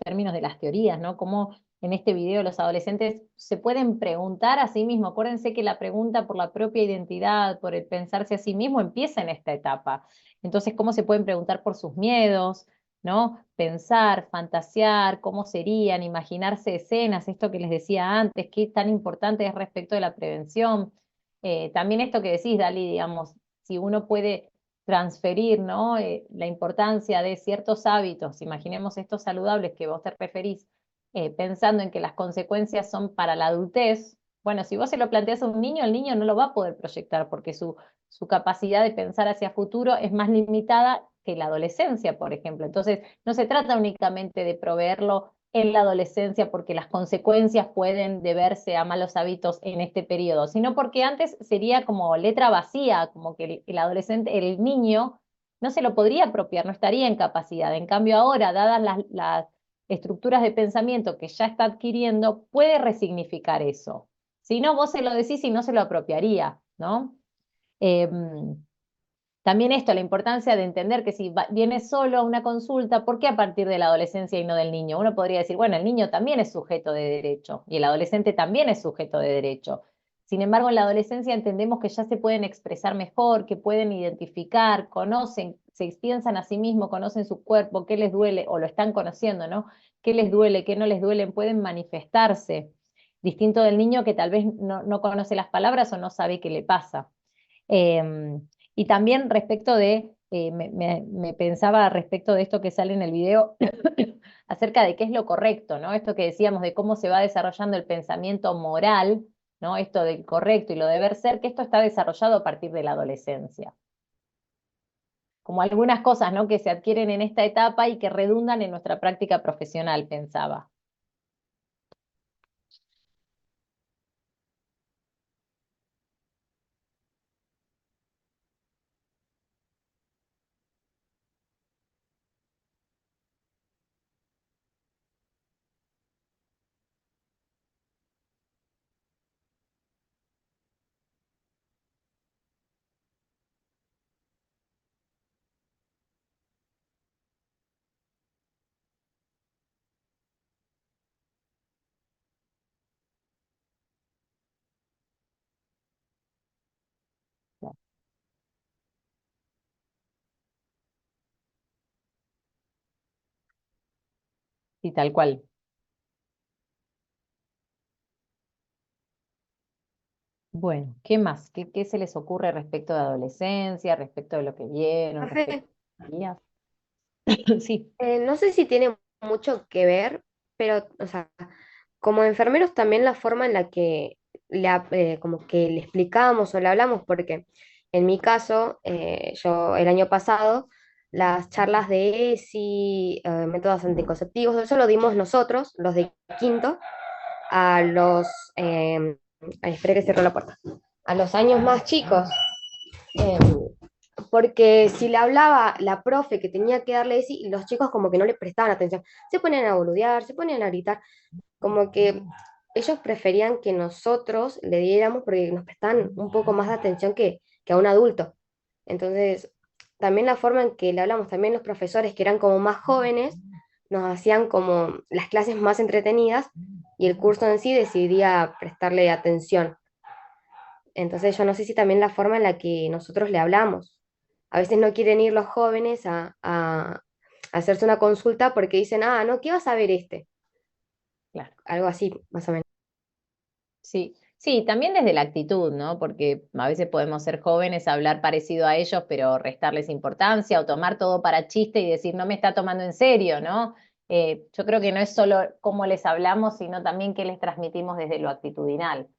términos de las teorías, ¿no? Cómo en este video los adolescentes se pueden preguntar a sí mismos. Acuérdense que la pregunta por la propia identidad, por el pensarse a sí mismo, empieza en esta etapa. Entonces, ¿cómo se pueden preguntar por sus miedos, ¿no? Pensar, fantasear, cómo serían, imaginarse escenas, esto que les decía antes, qué tan importante es respecto de la prevención. También esto que decís, Dali, digamos, si uno puede transferir, ¿no? La importancia de ciertos hábitos, imaginemos estos saludables que vos te referís, pensando en que las consecuencias son para la adultez. Bueno, si vos se lo planteás a un niño, el niño no lo va a poder proyectar porque su capacidad de pensar hacia futuro es más limitada que la adolescencia, por ejemplo. Entonces, no se trata únicamente de proveerlo en la adolescencia porque las consecuencias pueden deberse a malos hábitos en este periodo, sino porque antes sería como letra vacía, como que el adolescente, el niño, no se lo podría apropiar, no estaría en capacidad. En cambio ahora, dadas las estructuras de pensamiento que ya está adquiriendo, puede resignificar eso. Si no, vos se lo decís y no se lo apropiaría, ¿no? También esto, la importancia de entender que si viene solo a una consulta, ¿por qué a partir de la adolescencia y no del niño? Uno podría decir, bueno, el niño también es sujeto de derecho y el adolescente también es sujeto de derecho. Sin embargo, en la adolescencia entendemos que ya se pueden expresar mejor, que pueden identificar, conocen, se piensan a sí mismos, conocen su cuerpo, qué les duele, o lo están conociendo, ¿no? ¿Qué les duele, qué no les duele? Pueden manifestarse. Distinto del niño que tal vez no conoce las palabras o no sabe qué le pasa. Y también respecto de, me pensaba respecto de esto que sale en el video, acerca de qué es lo correcto, ¿no? Esto que decíamos de cómo se va desarrollando el pensamiento moral, ¿no? Esto del correcto y lo deber ser, que esto está desarrollado a partir de la adolescencia. Como algunas cosas, ¿no? Que se adquieren en esta etapa y que redundan en nuestra práctica profesional, pensaba. Y tal cual. Bueno, ¿qué más? ¿Qué se les ocurre respecto de adolescencia, respecto de lo que vieron, Mafe, respecto a... Sí. no sé si tiene mucho que ver, pero, o sea, como enfermeros también la forma en la que como que le explicamos o le hablamos, porque en mi caso, yo el año pasado, las charlas de ESI, métodos anticonceptivos, eso lo dimos nosotros, los de quinto, a los, ay, espera que cierro la puerta, a los años más chicos. em, porque si le hablaba la profe que tenía que darle ese, los chicos como que no le prestaban atención, se ponían a boludear, se ponían a gritar, como que ellos preferían que nosotros le diéramos porque nos prestaban un poco más de atención que a un adulto. Entonces, también la forma en que le hablamos, también los profesores que eran como más jóvenes, nos hacían como las clases más entretenidas y el curso en sí decidía prestarle atención. Entonces yo no sé si también la forma en la que nosotros le hablamos. A veces no quieren ir los jóvenes a hacerse una consulta porque dicen, ah, no, ¿qué vas a ver este? Claro. Algo así, más o menos. Sí, sí, también desde la actitud, ¿no? Porque a veces podemos ser jóvenes, hablar parecido a ellos, pero restarles importancia o tomar todo para chiste y decir, no me está tomando en serio, ¿no? Yo creo que no es solo cómo les hablamos, sino también qué les transmitimos desde lo actitudinal.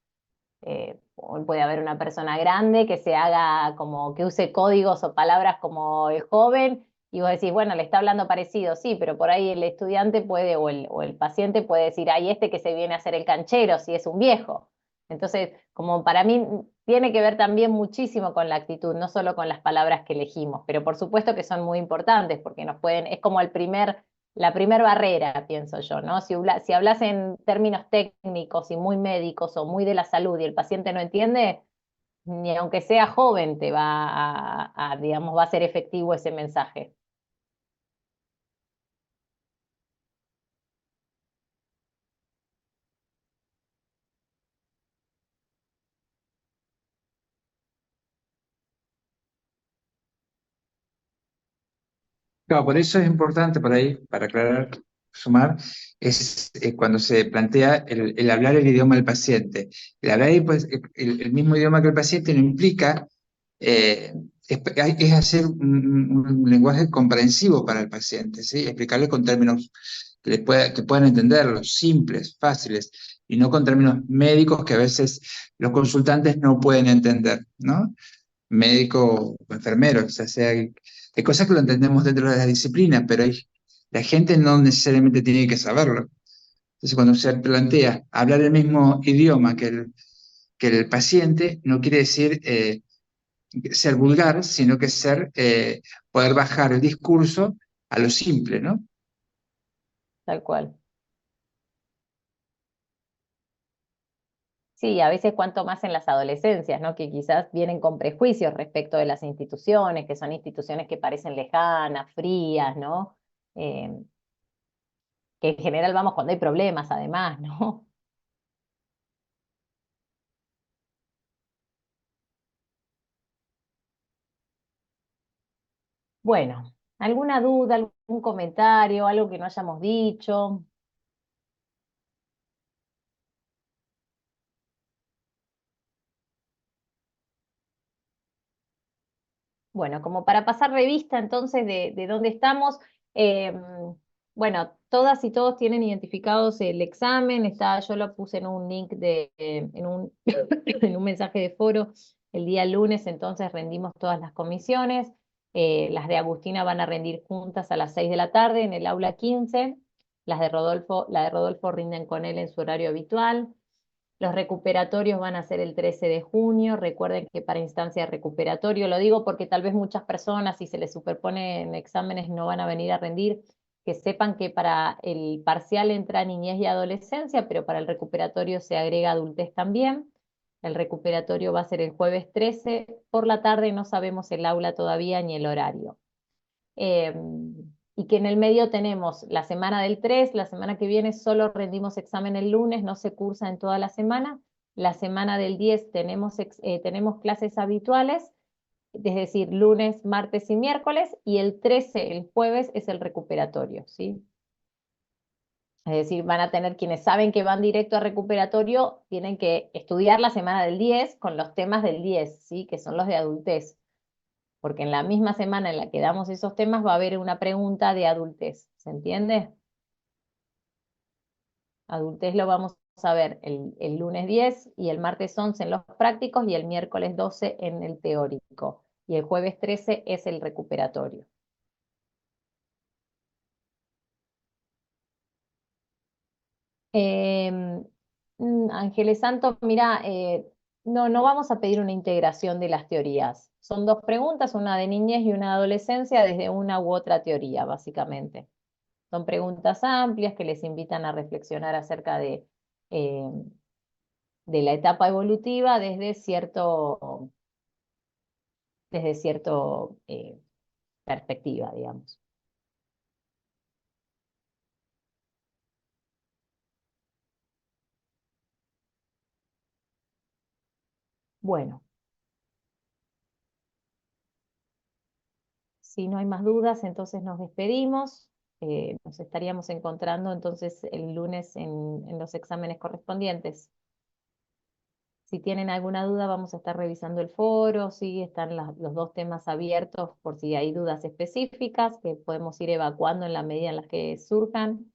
Hoy puede haber una persona grande que se haga como que use códigos o palabras como el joven y vos decís, bueno, le está hablando parecido, sí, pero por ahí el estudiante puede o el paciente puede decir, ay, este que se viene a hacer el canchero, si es un viejo. Entonces, como para mí tiene que ver también muchísimo con la actitud, no solo con las palabras que elegimos, pero por supuesto que son muy importantes porque nos pueden, es como la primer barrera, pienso yo, ¿no? Si hablas en términos técnicos y muy médicos o muy de la salud y el paciente no entiende, ni aunque sea joven te va digamos, va a ser efectivo ese mensaje. Claro, por eso es importante por ahí, para aclarar, sumar, es cuando se plantea el hablar el idioma del paciente. El hablar pues, el mismo idioma que el paciente no implica, eh, es hacer un lenguaje comprensivo para el paciente, ¿sí? Explicarle con términos que puedan entenderlos, simples, fáciles, y no con términos médicos que a veces los consultantes no pueden entender, ¿no? Médico o enfermero, o sea, hay cosas que lo entendemos dentro de la disciplina, pero la gente no necesariamente tiene que saberlo. Entonces, cuando se plantea hablar el mismo idioma que el paciente, no quiere decir ser vulgar, sino que poder bajar el discurso a lo simple, ¿no? Tal cual. Sí, a veces cuanto más en las adolescencias, ¿no? Que quizás vienen con prejuicios respecto de las instituciones, que son instituciones que parecen lejanas, frías, ¿no? Que en general vamos cuando hay problemas, además, ¿no? Bueno, ¿alguna duda, algún comentario, algo que no hayamos dicho? Bueno, como para pasar revista entonces de dónde estamos, eh, bueno, todas y todos tienen identificados el examen, yo lo puse en un link en un mensaje de foro el día lunes, entonces rendimos todas las comisiones, las de Agustina van a rendir juntas a las 6 de la tarde en el aula 15, la de Rodolfo rinden con él en su horario habitual. Los recuperatorios van a ser el 13 de junio. Recuerden que para instancia de recuperatorio, lo digo porque tal vez muchas personas, si se les superponen exámenes, no van a venir a rendir, que sepan que para el parcial entra niñez y adolescencia, pero para el recuperatorio se agrega adultez también. El recuperatorio va a ser el jueves 13 por la tarde, no sabemos el aula todavía ni el horario. Y que en el medio tenemos la semana del 3, la semana que viene solo rendimos examen el lunes, no se cursa en toda la semana. La semana del 10 tenemos clases habituales, es decir, lunes, martes y miércoles, y el 13, el jueves, es el recuperatorio, ¿sí? Es decir, van a tener quienes saben que van directo a recuperatorio, tienen que estudiar la semana del 10 con los temas del 10, ¿sí? Que son los de adultez, porque en la misma semana en la que damos esos temas va a haber una pregunta de adultez, ¿se entiende? Adultez lo vamos a ver el lunes 10 y el martes 11 en los prácticos y el miércoles 12 en el teórico. Y el jueves 13 es el recuperatorio. Ángeles Santos, mira, No, no vamos a pedir una integración de las teorías. Son dos preguntas, una de niñez y una de adolescencia, desde una u otra teoría, básicamente. Son preguntas amplias que les invitan a reflexionar acerca eh, de la etapa evolutiva desde cierto perspectiva, digamos. Bueno, si no hay más dudas, entonces nos despedimos. Nos estaríamos encontrando entonces el lunes en los exámenes correspondientes. Si tienen alguna duda, vamos a estar revisando el foro, sí, están los dos temas abiertos por si hay dudas específicas que podemos ir evacuando en la medida en las que surjan.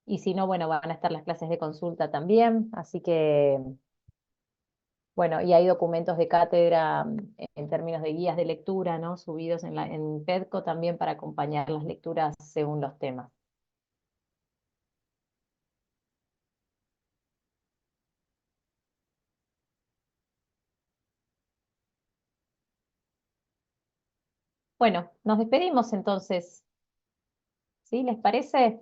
Y si no, bueno, van a estar las clases de consulta también, así que, bueno, y hay documentos de cátedra en términos de guías de lectura, ¿no? Subidos en PEDCO también para acompañar las lecturas según los temas. Bueno, nos despedimos entonces. ¿Sí? ¿Les parece?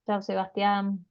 Chao, Sebastián.